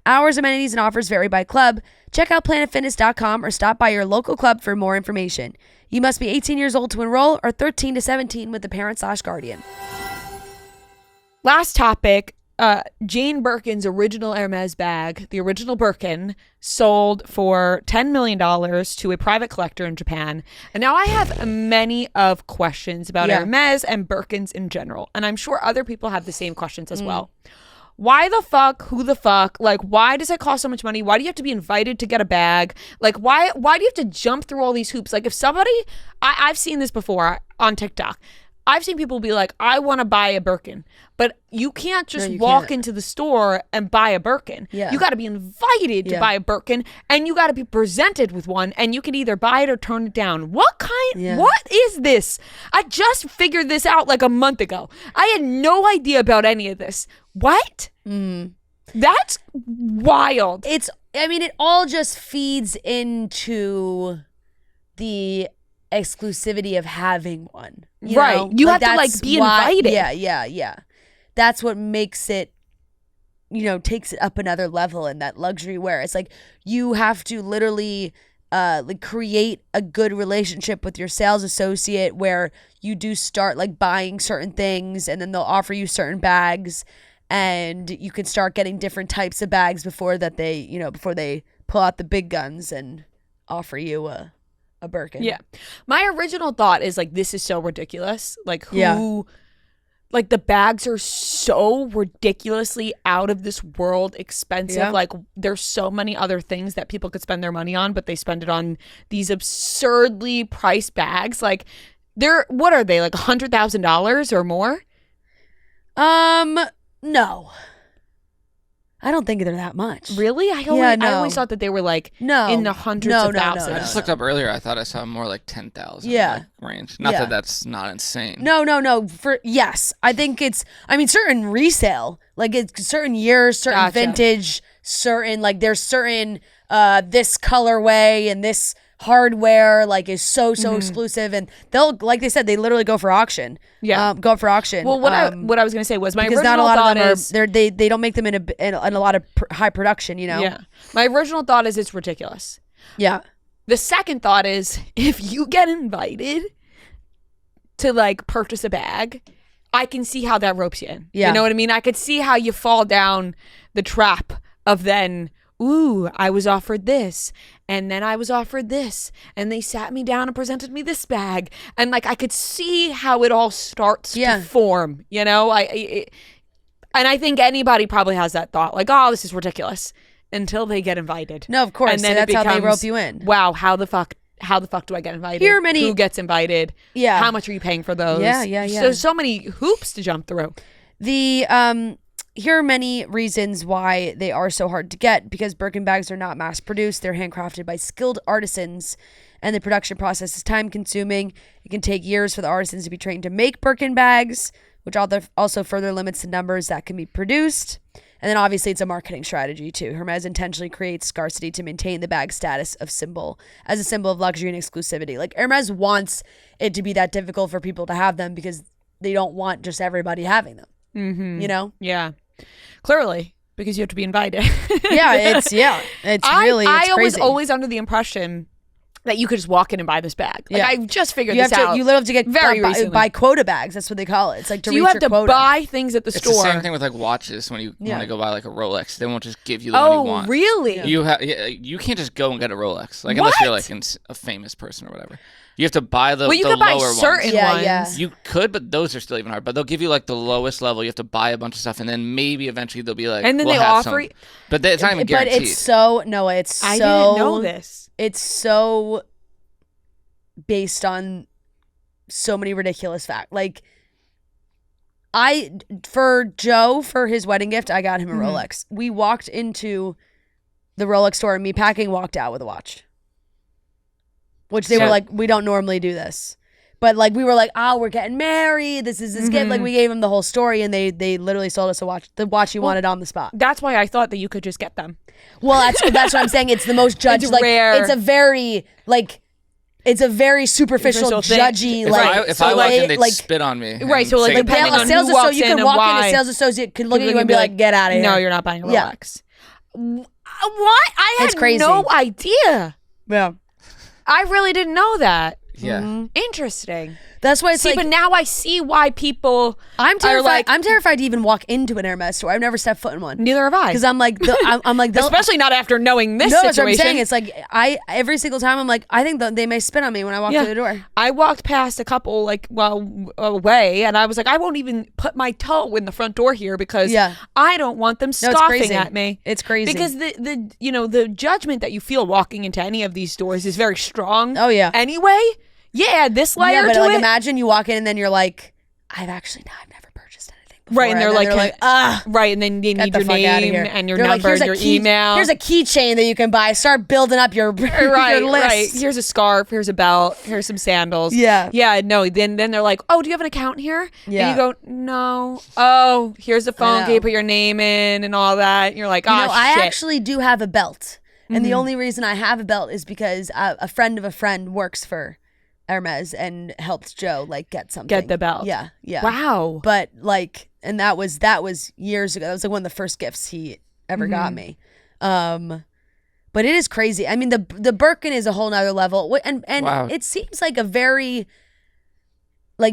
Hours, amenities, and offers vary by club. Check out planetfitness.com or stop by your local club for more information. You must be 18 years old to enroll or 13 to 17 with a parent/guardian. Last topic. Jane Birkin's original Hermes bag, the original Birkin, sold for $10 million to a private collector in Japan. And now I have many of questions about Hermes and Birkins in general. And I'm sure other people have the same questions as well. Why the fuck? Who the fuck? Like, why does it cost so much money? Why do you have to be invited to get a bag? Like, why do you have to jump through all these hoops? Like, if somebody, I've seen this before on TikTok. I've seen people be like, I want to buy a Birkin, but you can't just walk into the store and buy a Birkin. Yeah. You got to be invited to buy a Birkin, and you got to be presented with one, and you can either buy it or turn it down. What is this? I just figured this out like a month ago. I had no idea about any of this. What? That's wild. It all just feeds into the exclusivity of having one, right? Know? You have to be invited. Yeah. That's what makes it, takes it up another level in that luxury wear. It's like you have to literally create a good relationship with your sales associate where you do start buying certain things, and then they'll offer you certain bags, and you can start getting different types of bags before they pull out the big guns and offer you a Birkin. Yeah. My original thought is this is so ridiculous. The bags are so ridiculously out of this world expensive. Yeah. There's so many other things that people could spend their money on, but they spend it on these absurdly priced bags. What are they, $100,000 or more? No. I don't think they're that much. Really? I always thought that they were in the hundreds of thousands. I just looked up earlier. I thought I saw more like 10,000 range. Not that that's not insane. No. Yes. I think certain resale, it's certain years, certain vintage, certain, there's certain this colorway and this hardware is so exclusive, and they'll, like they said, they literally go for auction. Go up for auction. Well, what I was gonna say was my original not a lot thought of them is they don't make them in a lot of high production. Yeah. My original thought is it's ridiculous. Yeah. The second thought is if you get invited to purchase a bag, I can see how that ropes you in. Yeah. You know what I mean? I could see how you fall down the trap of then, ooh, I was offered this, and then I was offered this, and they sat me down and presented me this bag, and I could see how it all starts to form, and I think anybody probably has that thought, oh, this is ridiculous, until they get invited. No, of course, and then that's how they rope you in. Wow, how the fuck do I get invited? Who gets invited? How much are you paying for those? Yeah. So many hoops to jump through. The here are many reasons why they are so hard to get, because Birkin bags are not mass produced. They're handcrafted by skilled artisans, and the production process is time consuming. It can take years for the artisans to be trained to make Birkin bags, which also further limits the numbers that can be produced. And then obviously it's a marketing strategy too. Hermes intentionally creates scarcity to maintain the bag status as a symbol of luxury and exclusivity. Like Hermes wants it to be that difficult for people to have them because they don't want just everybody having them. Mm-hmm. You know? Yeah. Clearly, because you have to be invited. It's I crazy. was always under the impression that you could just walk in and buy this bag. Like, I just figured this out. You literally have to get very recently. buy quota bags. That's what they call it. It's like to reach you have your quota. to buy things at the store. It's the same thing with like watches. When you want to go buy like a Rolex, they won't just give you the one you want. Oh, really? You can't just go and get a Rolex, like unless you're like a famous person or whatever. You have to buy the you the could buy lower certain ones. ones. You could, but those are still even hard. But they'll give you like the lowest level. You have to buy a bunch of stuff, and then maybe eventually they'll be like, and then we'll they have offer. some. But it's not even guaranteed. But it's so I didn't know this. It's so based on so many ridiculous facts. Like for Joe, for his wedding gift, I got him a Rolex. We walked into the Rolex store and Meatpacking walked out with a watch. Which they were like, we don't normally do this. But like we were like, we're getting married. This is this gift. Like we gave him the whole story, and they literally sold us a watch. The watch he wanted on the spot. That's why I thought that you could just get them. Well, that's what I'm saying. It's the most judged. It's like rare. it's a very superficial, judgy. If I walked in, they'd spit on me. Right. So like depending on who walks you in can walk why, in, a sales associate could look at you and be like, "Get out of here." No, you're not buying a Rolex. Yeah. What? I had no idea. Yeah. I really didn't know that. Yeah. Interesting. That's why it's but now I see why people I'm terrified. are like, I'm terrified to even walk into an Hermes store. I've never stepped foot in one. Neither have I. Because I'm like, especially not after knowing this situation. That's what I'm saying. It's like every single time I'm like, I think they may spit on me when I walk through the door. I walked past a couple away, and I was like, I won't even put my toe in the front door here because I don't want them scoffing at me. It's crazy because the judgment that you feel walking into any of these stores is very strong. Oh yeah. Anyway. Yeah, this layer but to like it. Imagine you walk in and then you're like, I've never purchased anything before. Right, and they're like, right, and then they need your name and your number and your email. Here's a keychain that you can buy. Start building up your list. Right. Here's a scarf. Here's a belt. Here's some sandals. Yeah. Yeah. No. Then they're like, oh, do you have an account here? Yeah. And you go, no. Oh, here's the phone. Can you put your name in and all that? And you're like, shit. I actually do have a belt, and the only reason I have a belt is because a friend of a friend works for Hermes and helped Joe get something. Get the belt. Yeah. Wow. But and that was years ago. That was one of the first gifts he ever got me. But it is crazy. I mean, the Birkin is a whole nother level. And wow. It seems like a very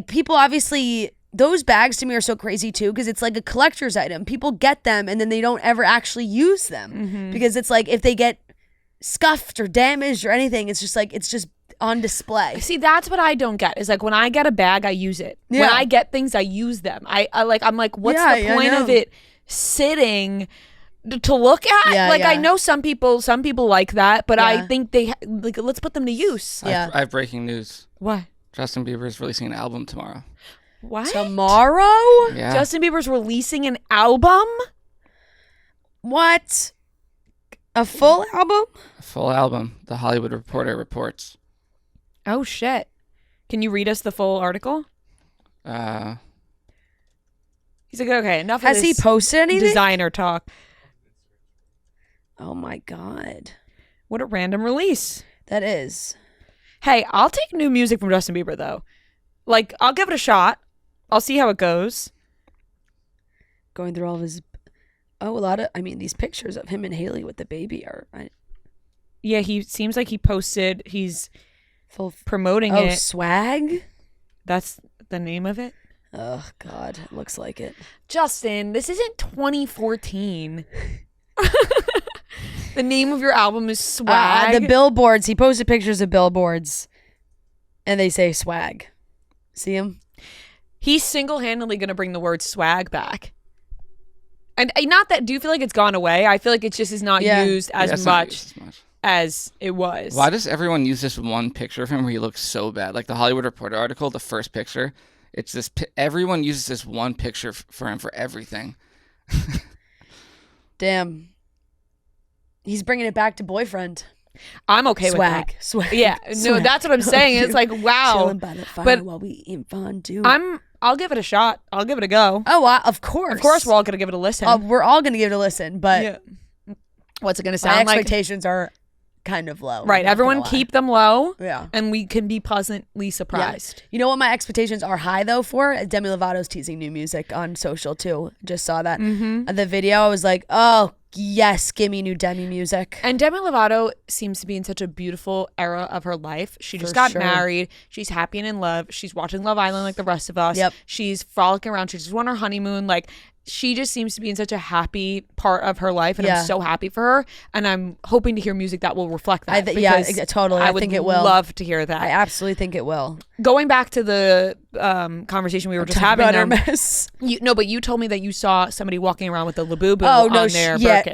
people obviously, those bags to me are so crazy too, because it's like a collector's item. People get them and then they don't ever actually use them because it's like if they get scuffed or damaged or anything, it's just on display. See, that's what I don't get. Is when I get a bag, I use it. Yeah. When I get things, I use them. I'm like, what's the point of it sitting to look at? Yeah, I know some people like that, but I think they let's put them to use. Yeah. I have breaking news. What? Justin Bieber is releasing an album tomorrow. What? Tomorrow? Yeah. Justin Bieber's releasing an album? What? A full album? A full album. The Hollywood Reporter reports. Oh shit! Can you read us the full article? He's like, okay, enough. Has of this he posted anything? Designer talk. Oh my god! What a random release that is. Hey, I'll take new music from Justin Bieber though. I'll give it a shot. I'll see how it goes. Going through all of his, these pictures of him and Haley with the baby are. Yeah, he seems like he posted. He's promoting it. Swag? That's the name of it? Oh, God. It looks like it. Justin, this isn't 2014. The name of your album is Swag. The billboards. He posted pictures of billboards, and they say swag. See him? He's single-handedly going to bring the word swag back. And not that, do you feel like it's gone away? I feel like it just is not used as much as it was. Why does everyone use this one picture of him where he looks so bad? Like the Hollywood Reporter article, the first picture, it's this. Everyone uses this one picture for him for everything. Damn. He's bringing it back to boyfriend. I'm okay with that. Swag. Yeah. No, that's what I'm saying. It's like, wow. Chilling by the fire while we eat fondue. I'll give it a shot. I'll give it a go. Oh, of course. Of course, we're all gonna give it a listen. We're all gonna give it a listen, but yeah. What's it gonna sound my like? Expectations are kind of low. Right. Everyone keep them low. Yeah. And we can be pleasantly surprised. Yeah. You know what my expectations are high though for? Demi Lovato's teasing new music on social too. Just saw that. The video. I was like, oh yes, give me new Demi music. And Demi Lovato seems to be in such a beautiful era of her life. She just got married. She's happy and in love. She's watching Love Island like the rest of us. Yep. She's frolicking around. She just won her honeymoon. Like, she just seems to be in such a happy part of her life, and I'm so happy for her. And I'm hoping to hear music that will reflect that. Totally. I think it will. Love to hear that. I absolutely think it will. Going back to the conversation we were just having, about Hermes. But you told me that you saw somebody walking around with a Labubu on their Birkin.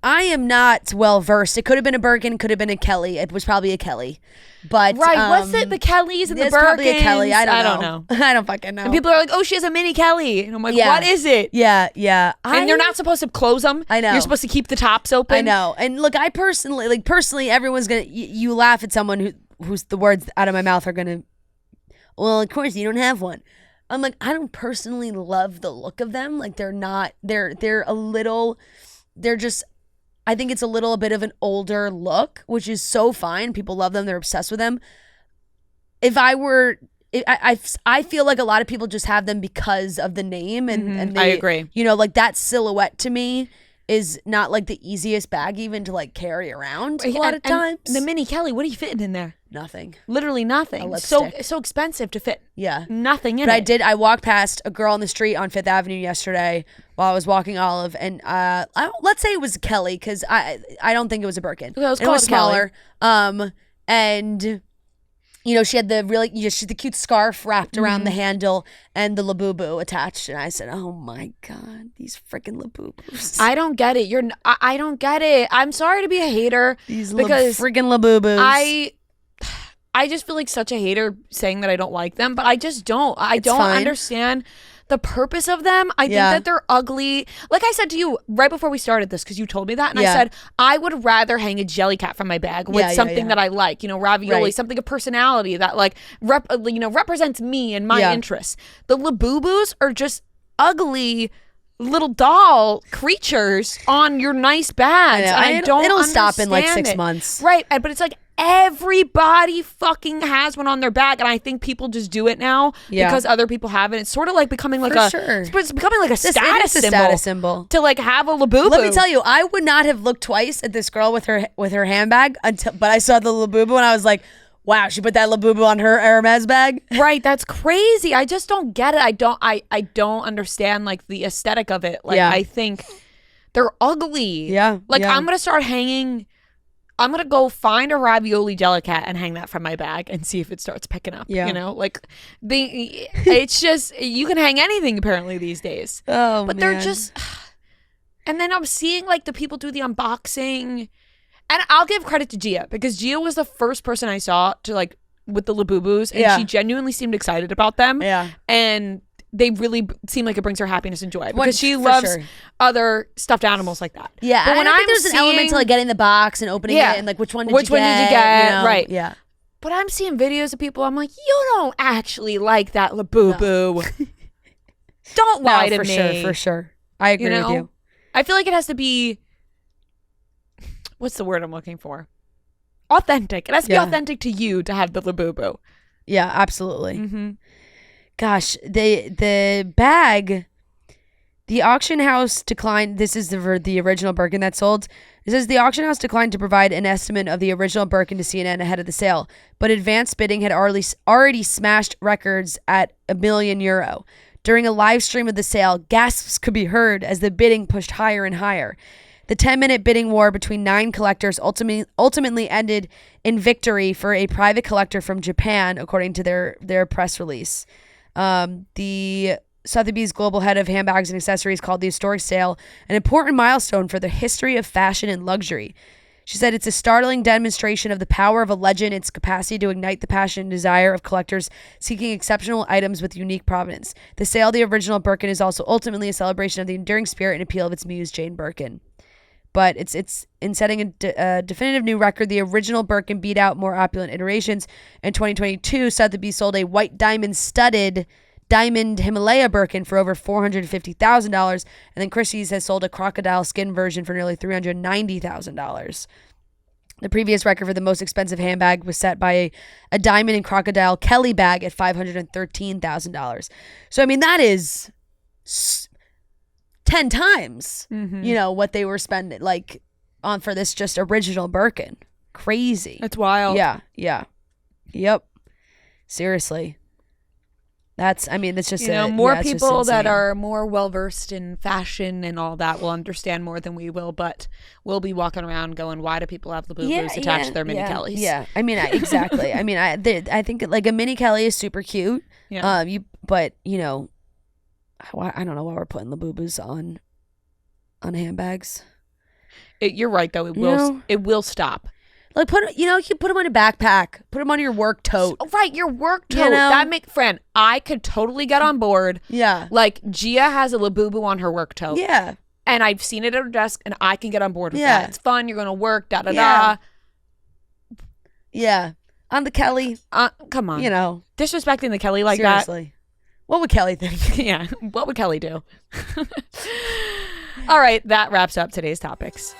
I am not well versed. It could have been a Birkin, could have been a Kelly. It was probably a Kelly. But was it the Kellys and the Birkins? It's probably a Kelly. I don't know. I don't fucking know. And people are like, "Oh, she has a mini Kelly," and I'm like, "What is it?" Yeah. And you're not supposed to close them. I know. You're supposed to keep the tops open. I know. And look, I personally, everyone's gonna. You laugh at someone who's the words out of my mouth are gonna. Well, of course you don't have one. I'm like, I don't personally love the look of them. Like they're not. They're a little. They're just. I think it's a little bit of an older look, which is so fine. People love them. They're obsessed with them. I feel like a lot of people just have them because of the name and I agree. You know, like that silhouette to me is not like the easiest bag even to like carry around a lot of times. The mini Kelly, what are you fitting in there? Nothing. Literally nothing. So expensive to fit. Yeah. Nothing in it. But I walked past a girl on the street on Fifth Avenue yesterday while I was walking Olive, and let's say it was Kelly because I don't think it was a Birkin. It was smaller. And you know, she had the cute scarf wrapped around the handle and the Labubu attached. And I said, oh my God, these freaking Labubus. I don't get it. I don't get it. I'm sorry to be a hater. These freaking Labubus. I just feel like such a hater saying that I don't like them, but I just don't. I don't understand the purpose of them. I think that they're ugly. Like I said to you right before we started this, because you told me that, and I said I would rather hang a jelly cat from my bag with something that I like, ravioli, something of personality that like represents me and my interests. The Labubus are just ugly little doll creatures on your nice bags. It'll stop in like 6 months, right? But it's like everybody fucking has one on their bag, and I think people just do it now because other people have it. It's sort of like becoming like it's becoming like a status symbol to like have a Labubu. Let me tell you, I would not have looked twice at this girl with her handbag but I saw the Labubu and I was like, wow, she put that Labubu on her Hermes bag. Right, that's crazy. I just don't get it. I don't understand like the aesthetic of it. Like I think they're ugly. Yeah. Like I'm gonna start hanging. I'm going to go find a ravioli Jellicat and hang that from my bag and see if it starts picking up. Yeah. It's just, you can hang anything apparently these days. Oh, but they're just, and then I'm seeing like the people do the unboxing, and I'll give credit to Gia because Gia was the first person I saw to like with the Labubus, and she genuinely seemed excited about them. Yeah. And they really seem like it brings her happiness and joy because she loves other stuffed animals like that. Yeah, but when I think there's an element to like getting the box and opening it and like which one did you get? Right. Yeah. But I'm seeing videos of people. I'm like, you don't actually like that Labubu. No. Don't lie to me. For sure. I agree with you. I feel like it has to be. What's the word I'm looking for? Authentic. It has to be authentic to you to have the Labubu. Yeah, absolutely. Mm-hmm. Gosh, the bag, the auction house declined. This is the original Birkin that sold. It says the auction house declined to provide an estimate of the original Birkin to CNN ahead of the sale, but advanced bidding had already smashed records at €1 million. During a live stream of the sale, gasps could be heard as the bidding pushed higher and higher. The 10-minute bidding war between 9 collectors ultimately ended in victory for a private collector from Japan, according to their press release. The Sotheby's global head of handbags and accessories called the historic sale an important milestone for the history of fashion and luxury. She said, it's a startling demonstration of the power of a legend, its capacity to ignite the passion and desire of collectors seeking exceptional items with unique provenance. The sale of the original Birkin is also ultimately a celebration of the enduring spirit and appeal of its muse, Jane Birkin. But it's in setting a definitive new record. The original Birkin beat out more opulent iterations. In 2022, Sotheby's sold a white diamond studded diamond Himalaya Birkin for over $450,000, and then Christie's has sold a crocodile skin version for nearly $390,000. The previous record for the most expensive handbag was set by a diamond and crocodile Kelly bag at $513,000. So I mean, that is 10 times, what they were spending on for this just original Birkin. Crazy. That's wild. Yeah. Yep. Seriously. It's just more people that are more well-versed in fashion and all that will understand more than we will, but we'll be walking around going, why do people have the boo-boos attached to their mini Kellys? Yeah, exactly. I think like a mini Kelly is super cute. Yeah. I don't know why we're putting the boo-boos on handbags. You're right, though. It will stop. Like you put them on a backpack, put them on your work tote. Oh, right, your work tote. Friend, I could totally get on board. Yeah. Like Gia has a Labubu on her work tote. Yeah. And I've seen it at her desk, and I can get on board with that. It's fun. You're gonna work. Da da da. Yeah. On the Kelly. Come on. Disrespecting the Kelly like seriously. What would Kelly think? Yeah. What would Kelly do? All right. That wraps up today's topics.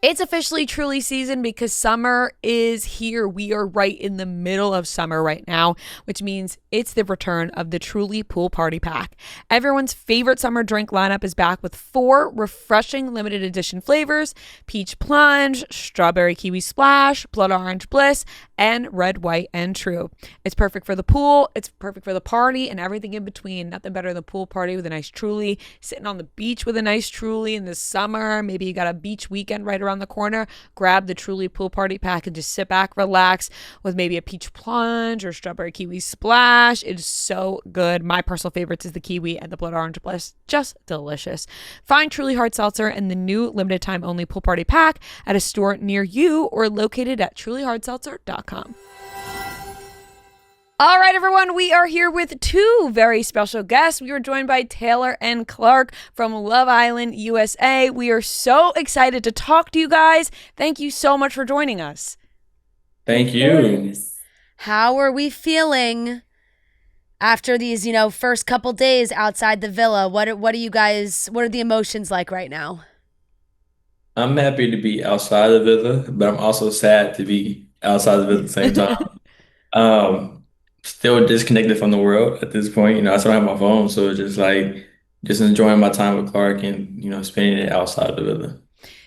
It's officially Truly season because summer is here. We are right in the middle of summer right now, which means it's the return of the Truly Pool Party Pack. Everyone's favorite summer drink lineup is back with 4 refreshing limited edition flavors: Peach Plunge, Strawberry Kiwi Splash, Blood Orange Bliss, and Red, White, and True. It's perfect for the pool, it's perfect for the party, and everything in between. Nothing better than a pool party with a nice Truly, sitting on the beach with a nice Truly in the summer. Maybe you got a beach weekend right around the corner. Grab the Truly Pool Party Pack and just sit back, relax with maybe a Peach Plunge or Strawberry Kiwi Splash. It is so good. My personal favorites is the Kiwi and the Blood Orange Bliss. Just delicious. Find Truly Hard Seltzer and the new limited time only Pool Party Pack at a store near you or located at trulyhardseltzer.com. All right, everyone, we are here with 2 very special guests. We are joined by Taylor and Clarke from Love Island, USA. We are so excited to talk to you guys. Thank you so much for joining us. Thank you. How are we feeling after these, first couple days outside the villa? What are the emotions like right now? I'm happy to be outside the villa, but I'm also sad to be outside the villa at the same time. Still disconnected from the world at this point. I still have my phone, so it's just enjoying my time with Clarke and spending it outside the villa.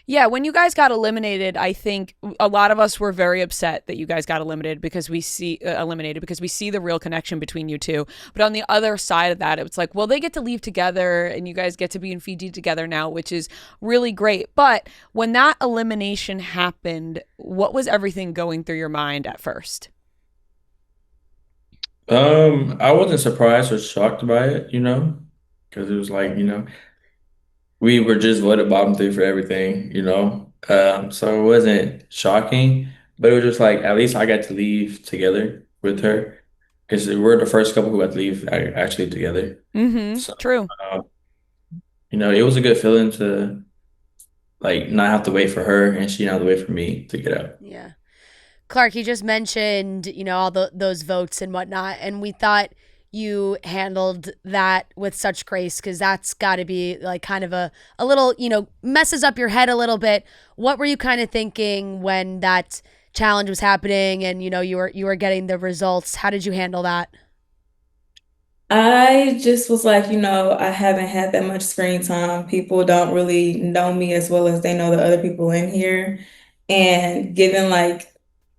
Yeah, when you guys got eliminated, I think a lot of us were very upset that you guys got eliminated because we see the real connection between you two. But on the other side of that, it's like, well, they get to leave together and you guys get to be in Fiji together now, which is really great. But when that elimination happened, what was everything going through your mind at first? I wasn't surprised or shocked by it, because it was we were just voted bottom 3 for everything. So it wasn't shocking, but it was just at least I got to leave together with her because we're the first couple who got to leave actually together. Mm-hmm. So, True. it was a good feeling to not have to wait for her and she not have to wait for me to get out. Yeah. Clarke, you just mentioned, all those votes and whatnot, and we thought you handled that with such grace because that's got to be kind of a little, messes up your head a little bit. What were you kind of thinking when that challenge was happening and, you were getting the results? How did you handle that? I just was I haven't had that much screen time. People don't really know me as well as they know the other people in here. And given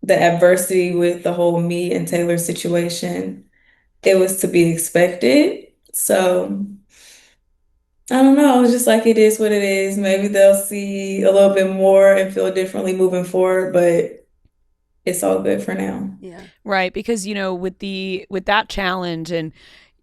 the adversity with the whole me and Taylor situation, it was to be expected. So I don't know. It's just it is what it is. Maybe they'll see a little bit more and feel differently moving forward, but it's all good for now. Yeah. Right. Because, with that challenge and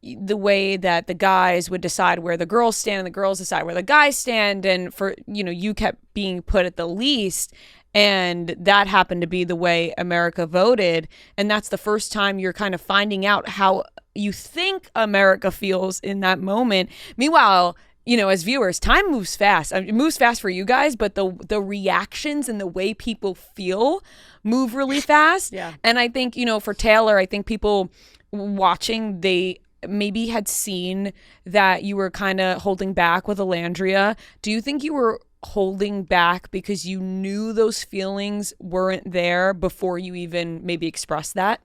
the way that the guys would decide where the girls stand and the girls decide where the guys stand, and for you kept being put at the least, and that happened to be the way America voted, and that's the first time you're kind of finding out how you think America feels in that moment. Meanwhile, as viewers, time moves fast. I mean, it moves fast for you guys, but the reactions and the way people feel move really fast. Yeah. And I think, for Taylor, I think people watching, they maybe had seen that you were kind of holding back with Olandria. Do you think you were holding back because you knew those feelings weren't there before you even maybe expressed that?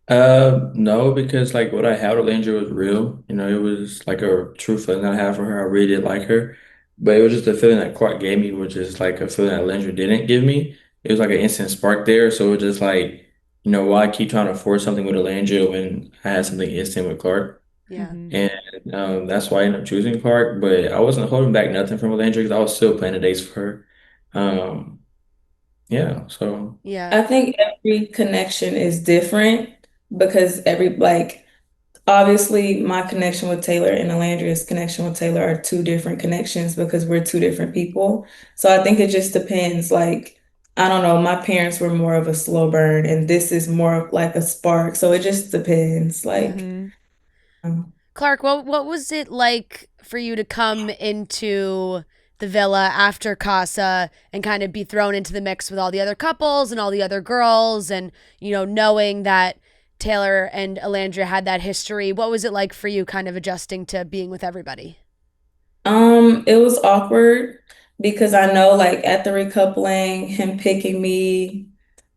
No, because like what I had with Angel was real. It was like a true feeling I had for her. I really did like her. But it was just a feeling that Clarke gave me, which is like a feeling that Landry didn't give me. It was like an instant spark there. So it was just like, why keep trying to force something with Landry when I had something instant with Clarke? Yeah. Mm-hmm. And that's why I ended up choosing Clarke. But I wasn't holding back nothing from Landry because I was still planning dates for her. Yeah, so Yeah. I think every connection is different because obviously my connection with Taylor and Alandria's connection with Taylor are two different connections because we're two different people. So I think it just depends. Like, I don't know, my parents were more of a slow burn and this is more of like a spark. So it just depends. Mm-hmm. Clarke, what was it like for you to come into the villa after Casa and kind of be thrown into the mix with all the other couples and all the other girls, and knowing that Taylor and Olandria had that history? What was it like for you kind of adjusting to being with everybody? It was awkward because I know like at the recoupling, him picking me,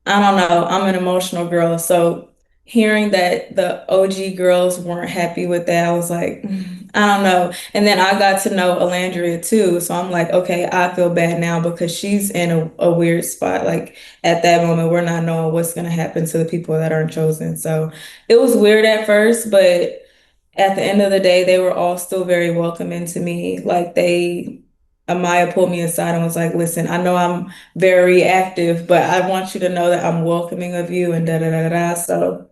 I don't know, I'm an emotional girl. So hearing that the OG girls weren't happy with that, I was like, I don't know. And then I got to know Alandria too. So I'm like, okay, I feel bad now because she's in a weird spot. Like at that moment, we're not knowing what's going to happen to the people that aren't chosen. So it was weird at first, but at the end of the day, they were all still very welcoming to me. Like Amaya pulled me aside and was like, listen, I know I'm very active, but I want you to know that I'm welcoming of you and da da da da da. So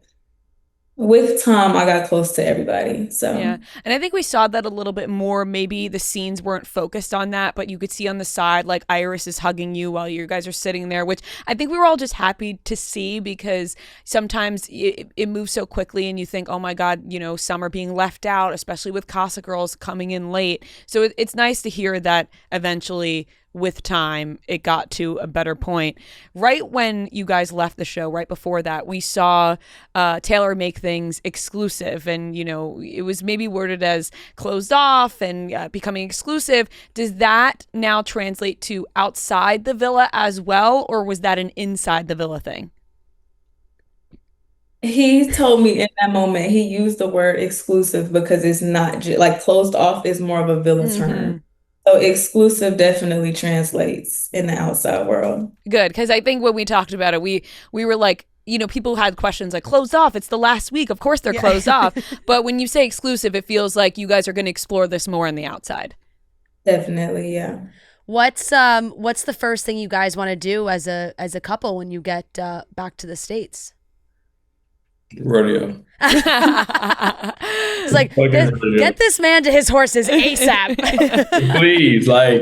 with time, I got close to everybody. So yeah, and I think we saw that a little bit more. Maybe the scenes weren't focused on that, but you could see on the side, like Iris is hugging you while you guys are sitting there, which I think we were all just happy to see because sometimes it moves so quickly and you think, oh my God, some are being left out, especially with Casa girls coming in late. So it's nice to hear that eventually with time, it got to a better point. Right when you guys left the show, right before that, we saw Taylor make things exclusive. And, it was maybe worded as closed off and becoming exclusive. Does that now translate to outside the villa as well? Or was that an inside the villa thing? He told me in that moment, he used the word exclusive because it's not like closed off is more of a villa term. So exclusive definitely translates in the outside world. Good, because I think when we talked about it, we were like, people had questions like closed off. It's the last week. Of course they're closed off. But when you say exclusive, it feels like you guys are going to explore this more on the outside. Definitely, yeah. What's the first thing you guys want to do as a couple when you get back to the States? Rodeo. It's like, get this man to his horses ASAP. Please, like,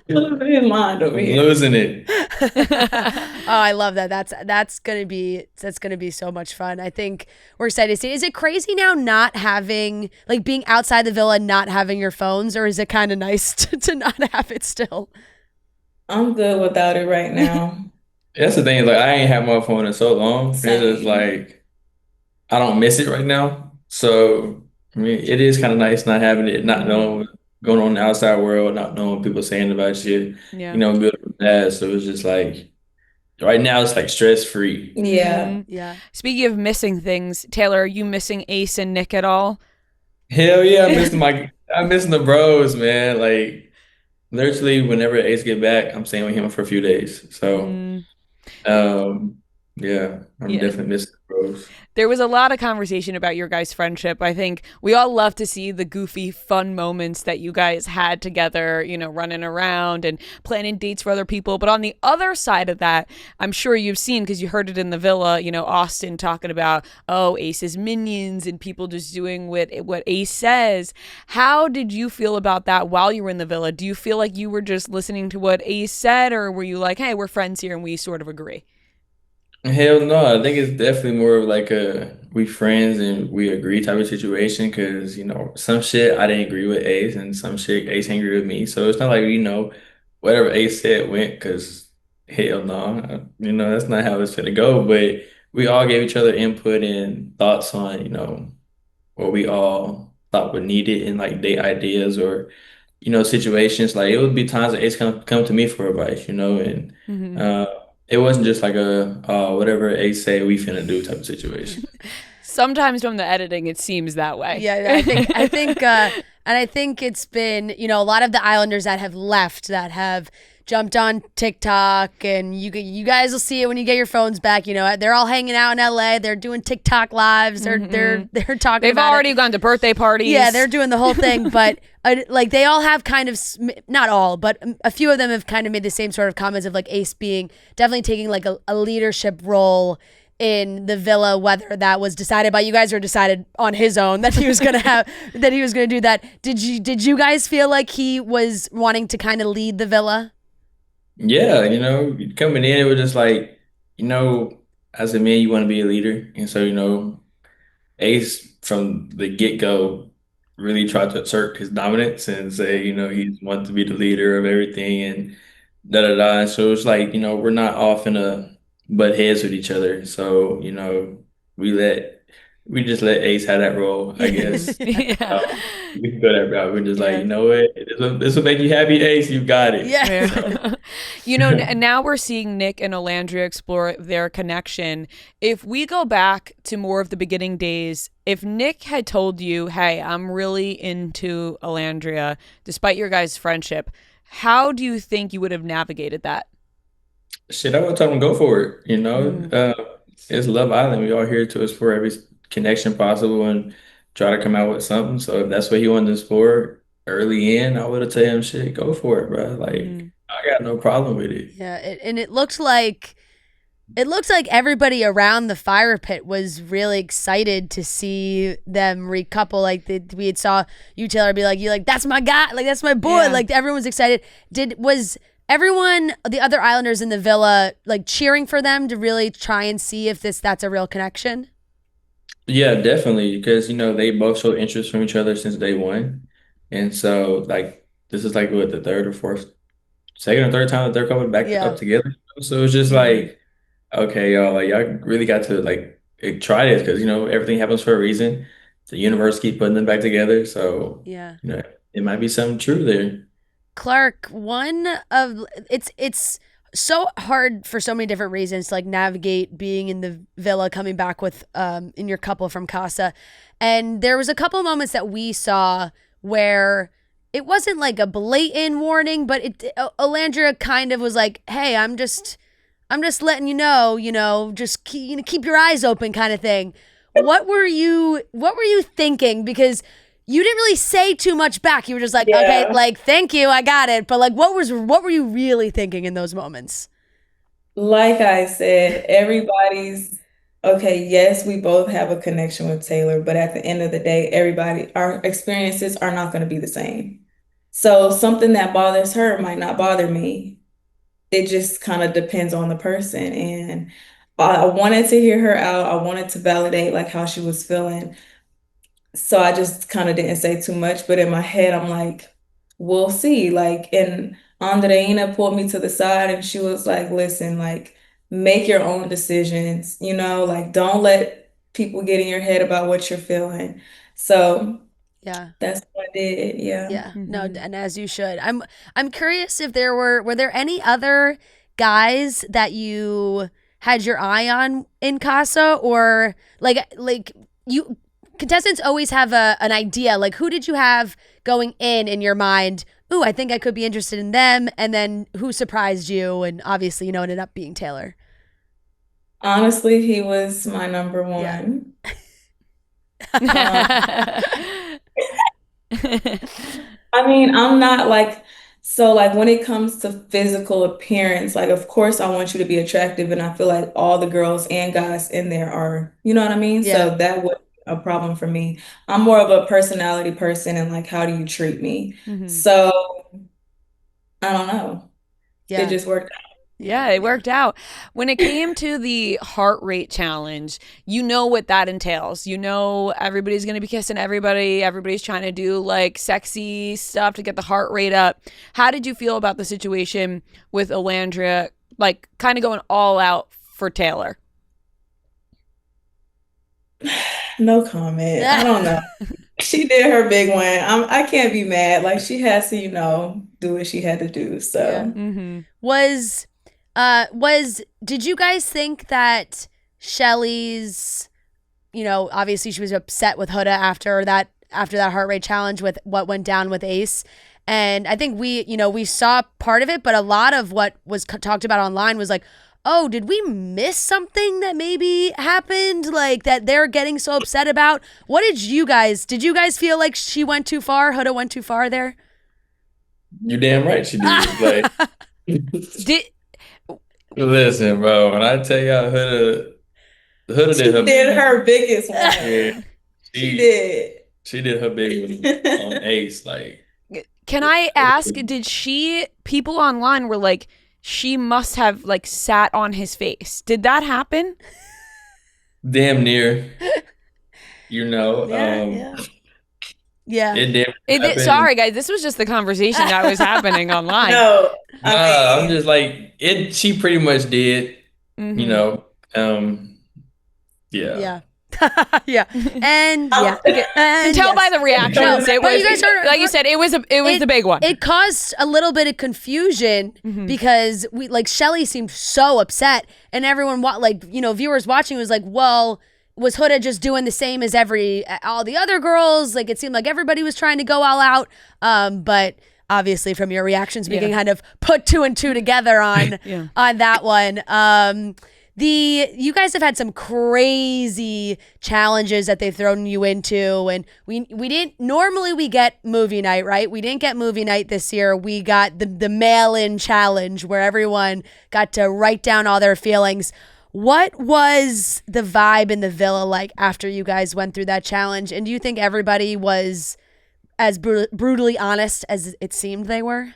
in mind over here. Losing it. Oh, I love that. That's gonna be so much fun. I think we're excited to see. Is it crazy now not having, like, being outside the villa, not having your phones, or is it kind of nice to not have it still? I'm good without it right now. That's the thing. Like, I ain't had my phone in so long. It's just like I don't miss it right now. So I mean, it is kind of nice not having it, not knowing what's going on in the outside world, not knowing what people saying about you. Yeah. Good or bad. So it's just like right now, it's like stress free. Yeah. Yeah. Speaking of missing things, Taylor, are you missing Ace and Nic at all? Hell yeah, I'm missing the bros, man. Like literally, whenever Ace get back, I'm staying with him for a few days. So, yeah, I'm definitely missing the There was a lot of conversation about your guys' friendship. I think we all love to see the goofy, fun moments that you guys had together, you know, running around and planning dates for other people. But on the other side of that, I'm sure you've seen, because you heard it in the villa, you know, Austin talking about, oh, Ace's minions and people just doing what Ace says. How did you feel about that while you were in the villa? Do you feel like you were just listening to what Ace said, or were you like, hey, we're friends here and we sort of agree? Hell no, I think it's definitely more of like a we friends and we agree type of situation because, some shit I didn't agree with Ace and some shit Ace didn't agree with me. So it's not like, whatever Ace said went because hell no, that's not how it's gonna go. But we all gave each other input and thoughts on, what we all thought were needed in like date ideas or situations. Like it would be times that Ace come to me for advice, and Mm-hmm. it wasn't just like a whatever Ace say we finna do type of situation. Sometimes from the editing, it seems that way. Yeah, and I think it's been, a lot of the Islanders that have left, that have jumped on TikTok, and you guys will see it when you get your phones back. They're all hanging out in LA. They're doing TikTok lives. They're talking. They've about already it. gone to birthday parties. Yeah, they're doing the whole thing. But like they all have kind of, not all, but a few of them have kind of made the same sort of comments of like Ace being definitely taking like a leadership role in the villa, whether that was decided by you guys or decided on his own that he was gonna do that. Did you guys feel like he was wanting to kind of lead the villa? Yeah, coming in, it was just like, as a man, you want to be a leader. And so, Ace from the get-go really tried to assert his dominance and say, he wants to be the leader of everything and da da da. And so it's like, we're not off in a butt heads with each other. So, we just let Ace have that role, I guess. Yeah. We can go that route. We're just like, you know what? This will make you happy, Ace. You got it. Yeah. Now we're seeing Nic and Olandria explore their connection. If we go back to more of the beginning days, if Nic had told you, hey, I'm really into Olandria, despite your guys' friendship, how do you think you would have navigated that? Shit, I would tell him go for it. It's Love Island. We all here to explore every connection possible and try to come out with something. So if that's what he wanted to explore early in, I would have told him, shit, go for it, bro. Like I got no problem with it. Yeah, and it looks like everybody around the fire pit was really excited to see them recouple. Like we had saw you, Taylor, be like, that's my guy, like that's my boy. Yeah. Like everyone was excited. Was everyone, the other Islanders in the villa, like cheering for them to really try and see if that's a real connection? Yeah, definitely. Because, they both showed interest from each other since day one. And so, like, this is like what, the third or fourth, second or third time that they're coming back up together. So it's just like, okay, y'all, like, y'all really got to, like, try this because, everything happens for a reason. The universe keep putting them back together. So, it might be something true there. Clarke, it's so hard for so many different reasons to like navigate being in the villa, coming back with in your couple from Casa. And there was a couple of moments that we saw where it wasn't like a blatant warning, but Olandria kind of was like, hey, I'm just letting you know, just keep your eyes open kind of thing. What were you thinking? Because you didn't really say too much back. You were just like, okay, like, thank you, I got it. But like, what were you really thinking in those moments? Like I said, everybody's okay. Yes, we both have a connection with Taylor, but at the end of the day, our experiences are not going to be the same. So something that bothers her might not bother me. It just kind of depends on the person. And I wanted to hear her out. I wanted to validate like how she was feeling. So I just kind of didn't say too much, but in my head, I'm like, we'll see. Like, and Andreina pulled me to the side and she was like, listen, like, make your own decisions, like, don't let people get in your head about what you're feeling. So yeah, that's what I did. Yeah. Yeah. No, and as you should. I'm curious if were there any other guys that you had your eye on in Casa, or like you contestants always have an idea, like who did you have going in your mind? Ooh, I think I could be interested in them. And then who surprised you? And obviously, ended up being Taylor. Honestly, he was my number Yeah. one. Um, I mean, I'm not like, so like when it comes to physical appearance, like of course I want you to be attractive, and I feel like all the girls and guys in there are, you know what I mean? Yeah. So that would be a problem for me. I'm more of a personality person and like how do you treat me? So I don't know. It Yeah. just worked out. Yeah, it worked out. When it came to the heart rate challenge, you know what that entails. You know everybody's going to be kissing everybody. Everybody's trying to do like sexy stuff to get the heart rate up. How did you feel about the situation with Olandria, like kind of going all out for Taylor? No comment. I don't know. She did her big one. I can't be mad. Like she has to, do what she had to do. Yeah. So Did you guys think that Shelly's, obviously she was upset with Huda after that heart rate challenge with what went down with Ace. And I think we saw part of it, but a lot of what was talked about online was like, oh, did we miss something that maybe happened? Like that they're getting so upset about? Did you guys feel like she went too far? Huda went too far there? You're damn right she did. Like, Did listen, bro, when I tell y'all Huda she did did her biggest one. Yeah, She did. She did her big one on Ace. Like, can I ask, people online were like, she must have like sat on his face. Did that happen? damn near. Yeah. It happened. Sorry, guys. This was just the conversation that was happening online. No, I'm just like it. She pretty much did. Yeah. Yeah. Yeah. And yeah. And tell by the reactions. It was, you guys heard, like you said, it was the big one. It caused a little bit of confusion because Shelly seemed so upset, and everyone viewers watching was like, well, was Huda just doing the same as all the other girls? Like it seemed like everybody was trying to go all out. But obviously from your reactions, we can kind of put two and two together on that one. You guys have had some crazy challenges that they've thrown you into, and we didn't normally we get movie night, right? We didn't get movie night this year. We got the mail-in challenge where everyone got to write down all their feelings. What was the vibe in the villa like after you guys went through that challenge? And do you think everybody was as brutally honest as it seemed they were?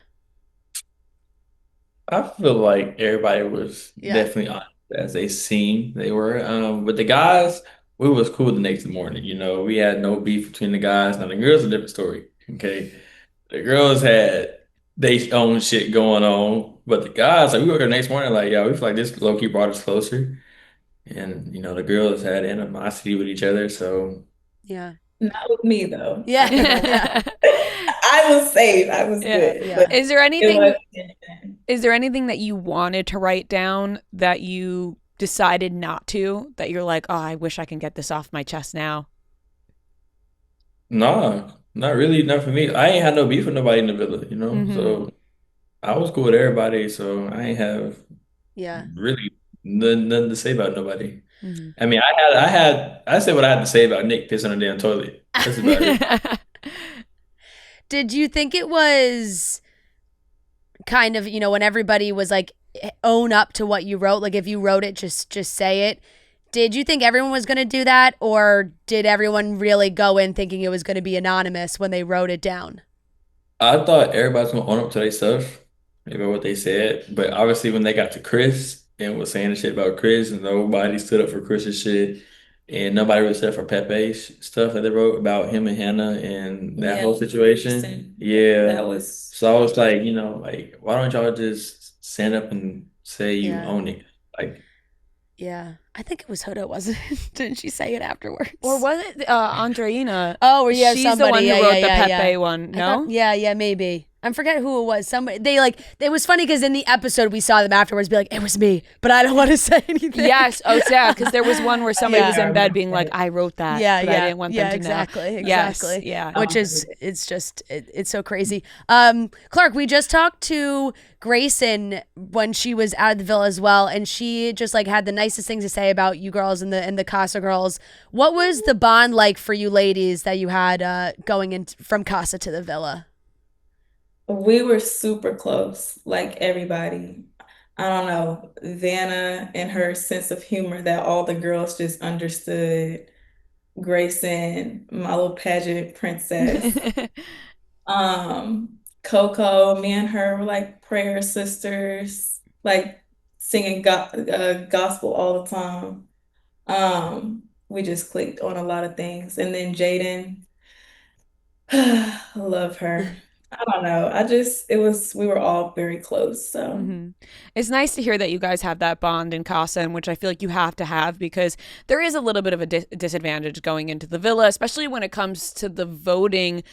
I feel like everybody was definitely honest as they seemed they were. With the guys, we was cool the next morning. We had no beef between the guys. Now the girls, a different story. Okay, the girls had their own shit going on, but the guys, like we woke up the next morning, like we feel like this low key brought us closer, and the girls had animosity with each other. So yeah, not with me though. Yeah, I was safe. I was good. Yeah. Is there anything that you wanted to write down that you decided not to? That you're like, oh, I wish I can get this off my chest now. Nah, not really. Not for me. I ain't had no beef with nobody in the villa. So I was cool with everybody. So I ain't have really nothing to say about nobody. I mean, I said what I had to say about Nic pissing on the damn toilet. That's about it. Did you think it was kind of, when everybody was like, own up to what you wrote? Like if you wrote it, just say it. Did you think everyone was going to do that? Or did everyone really go in thinking it was going to be anonymous when they wrote it down? I thought everybody was going to own up to their stuff, maybe what they said. But obviously when they got to Chris and was saying the shit about Chris, and nobody stood up for Chris's shit. And nobody really stood up for Pepe's stuff that they wrote about him and Hannah and that whole situation. Yeah. That was So I was like, like, why don't y'all just stand up and say you own it? Like, yeah. I think it was Huda, wasn't it? Didn't she say it afterwards? Or was it Andreina? Oh, yeah, she's somebody. the one who wrote the Pepe one, no? Yeah, maybe. I forget who it was. Somebody it was funny because in the episode we saw them afterwards be like, it was me, but I don't want to say anything. Yes. Oh, yeah. Because there was one where somebody was in bed being like, I wrote that. Yeah, but I didn't want them to exactly, know. Exactly. Yes, yeah. Which is, it's so crazy. Clarke, we just talked to Grayson when she was out of the villa as well, and she just like had the nicest things to say about you girls and the Casa girls. What was the bond like for you ladies that you had going in from Casa to the villa? We were super close, like everybody. I don't know, Vanna and her sense of humor that all the girls just understood. Grayson, my little pageant princess. Coco, me and her were like prayer sisters, like singing gospel all the time. We just clicked on a lot of things. And then Jaden, I love her. I don't know. We were all very close. So It's nice to hear that you guys have that bond in Casa, and which I feel like you have to have, because there is a little bit of a disadvantage going into the villa, especially when it comes to the voting.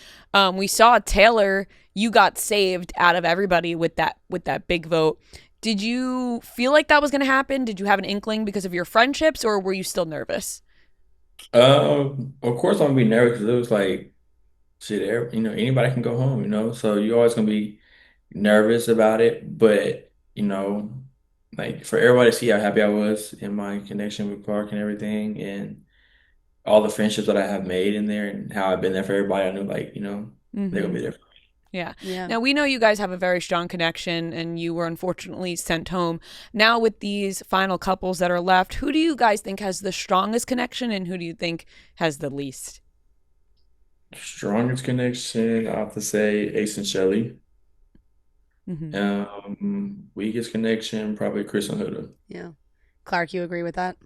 We saw Taylor, you got saved out of everybody with that big vote. Did you feel like that was going to happen? Did you have an inkling because of your friendships, or were you still nervous? Of course I'm gonna be nervous because it was like shit, anybody can go home, so you're always gonna be nervous about it. But, like for everybody to see how happy I was in my connection with Clarke and everything, and all the friendships that I have made in there, and how I've been there for everybody, I knew like, they're gonna be there for me. Yeah. Now, we know you guys have a very strong connection, and you were unfortunately sent home. Now, with these final couples that are left, who do you guys think has the strongest connection, and who do you think has the least? Strongest connection, I have to say Ace and Shelly. Weakest connection, probably Chris and Huda. Yeah. Clarke, you agree with that?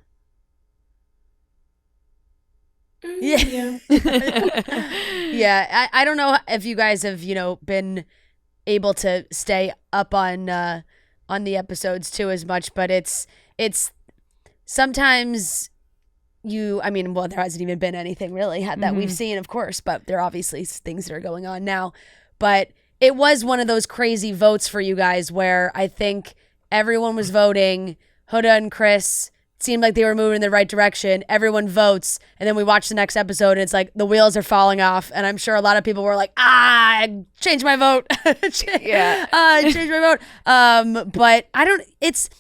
Yeah. Yeah. I don't know if you guys have, been able to stay up on the episodes too as much, but it's sometimes there hasn't even been anything really that we've seen, of course, but there are obviously things that are going on now. But it was one of those crazy votes for you guys where I think everyone was voting. Huda and Chris seemed like they were moving in the right direction. Everyone votes, and then we watch the next episode, and it's like the wheels are falling off. And I'm sure a lot of people were like, change my vote. Change my vote. But I don't. It's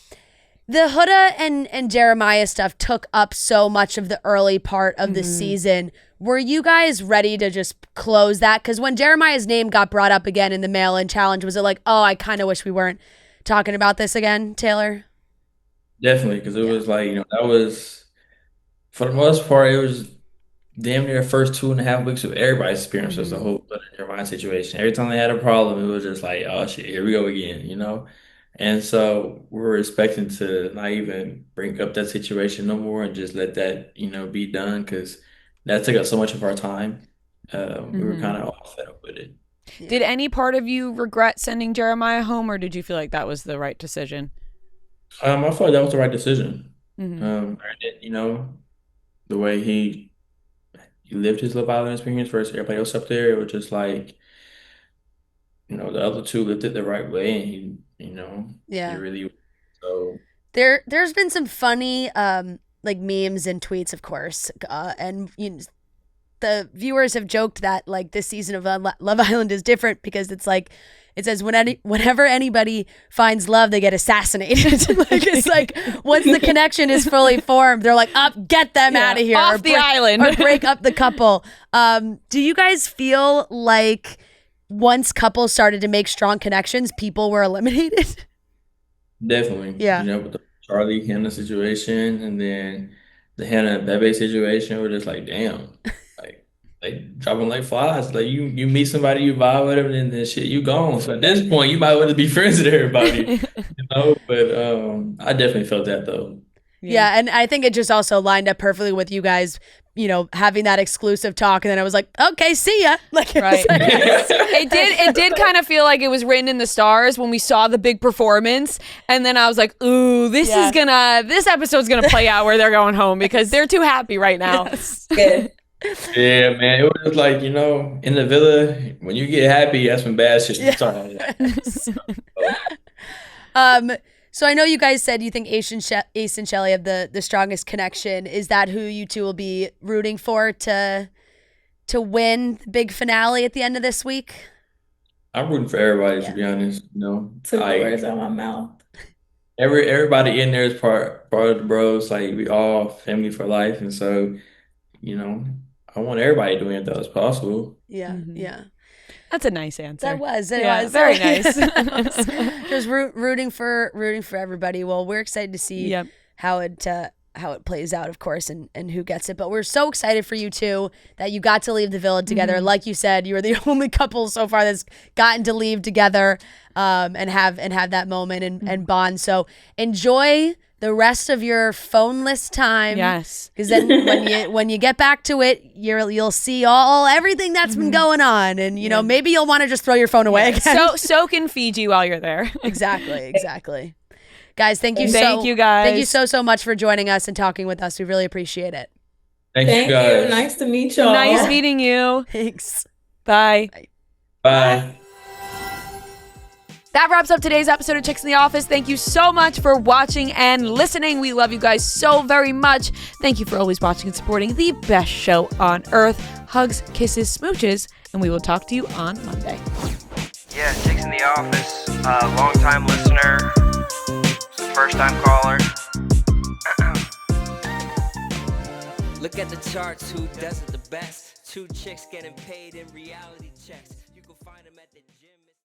the Huda and Jeremiah stuff took up so much of the early part of the season. Were you guys ready to just close that? Because when Jeremiah's name got brought up again in the mail-in challenge, was it like, oh, I kind of wish we weren't talking about this again, Taylor? Definitely, because it was like, that was, for the most part, it was damn near the first 2.5 weeks of everybody's experience was the whole Jeremiah situation. Every time they had a problem, it was just like, oh shit, here we go again. And so we were expecting to not even bring up that situation no more and just let that, be done, because that took up so much of our time. We were kind of all fed up with it. Yeah. Did any part of you regret sending Jeremiah home, or did you feel like that was the right decision? I felt like that was the right decision. The way he lived his Love Island experience versus everybody else up there, it was just like, the other two lived it the right way, and he really, so. There's been some funny like memes and tweets, of course, and the viewers have joked that like this season of Love Island is different because it's like it says whenever anybody finds love, they get assassinated. It's like once the connection is fully formed, they're like, get them out of here, off the island, or break up the couple. Do you guys feel like once couples started to make strong connections, people were eliminated? Definitely. Yeah. With the Charlie Hannah situation, and then the Hannah and Bebe situation, we're just like, damn, like dropping like flies. Like you meet somebody, you vibe with them, and then shit, you gone. So at this point, you might want to be friends with everybody, But I definitely felt that though. Yeah, and I think it just also lined up perfectly with you guys, having that exclusive talk, and then I was like, okay, see ya. Like, right. It did kind of feel like it was written in the stars when we saw the big performance, and then I was like, ooh, this episode's gonna play out where they're going home because they're too happy right now. Good. Yeah, man. It was just like, in the villa, when you get happy, that's when bad shit starts. So I know you guys said you think Ace and Shelly have the strongest connection. Is that who you two will be rooting for to win the big finale at the end of this week? I'm rooting for everybody, to be honest. Took the words out of my mouth. Everybody in there is part of the bros. Like, we all family for life, and so I want everybody to win if that was possible. Yeah, yeah. That's a nice answer. That was. It Yeah, was very nice. Just rooting for everybody. Well, we're excited to see how it plays out, of course, and who gets it. But we're so excited for you two that you got to leave the villa together. Like you said, you were the only couple so far that's gotten to leave together, and have that moment and bond. So enjoy the rest of your phoneless time. Yes. Because then when you get back to it, you'll see everything that's been going on, and maybe you'll want to just throw your phone away again. So can Fiji while you're there. Exactly. Guys, thank you guys. Thank you so much for joining us and talking with us. We really appreciate it. Thank you, guys. Nice to meet y'all. Nice meeting you. Thanks. Bye. Bye. That wraps up today's episode of Chicks in the Office. Thank you so much for watching and listening. We love you guys so very much. Thank you for always watching and supporting the best show on earth. Hugs, kisses, smooches, and we will talk to you on Monday. Yeah, Chicks in the Office, long-time listener, first-time caller. Look at the charts, who does it the best? 2 chicks getting paid in reality checks.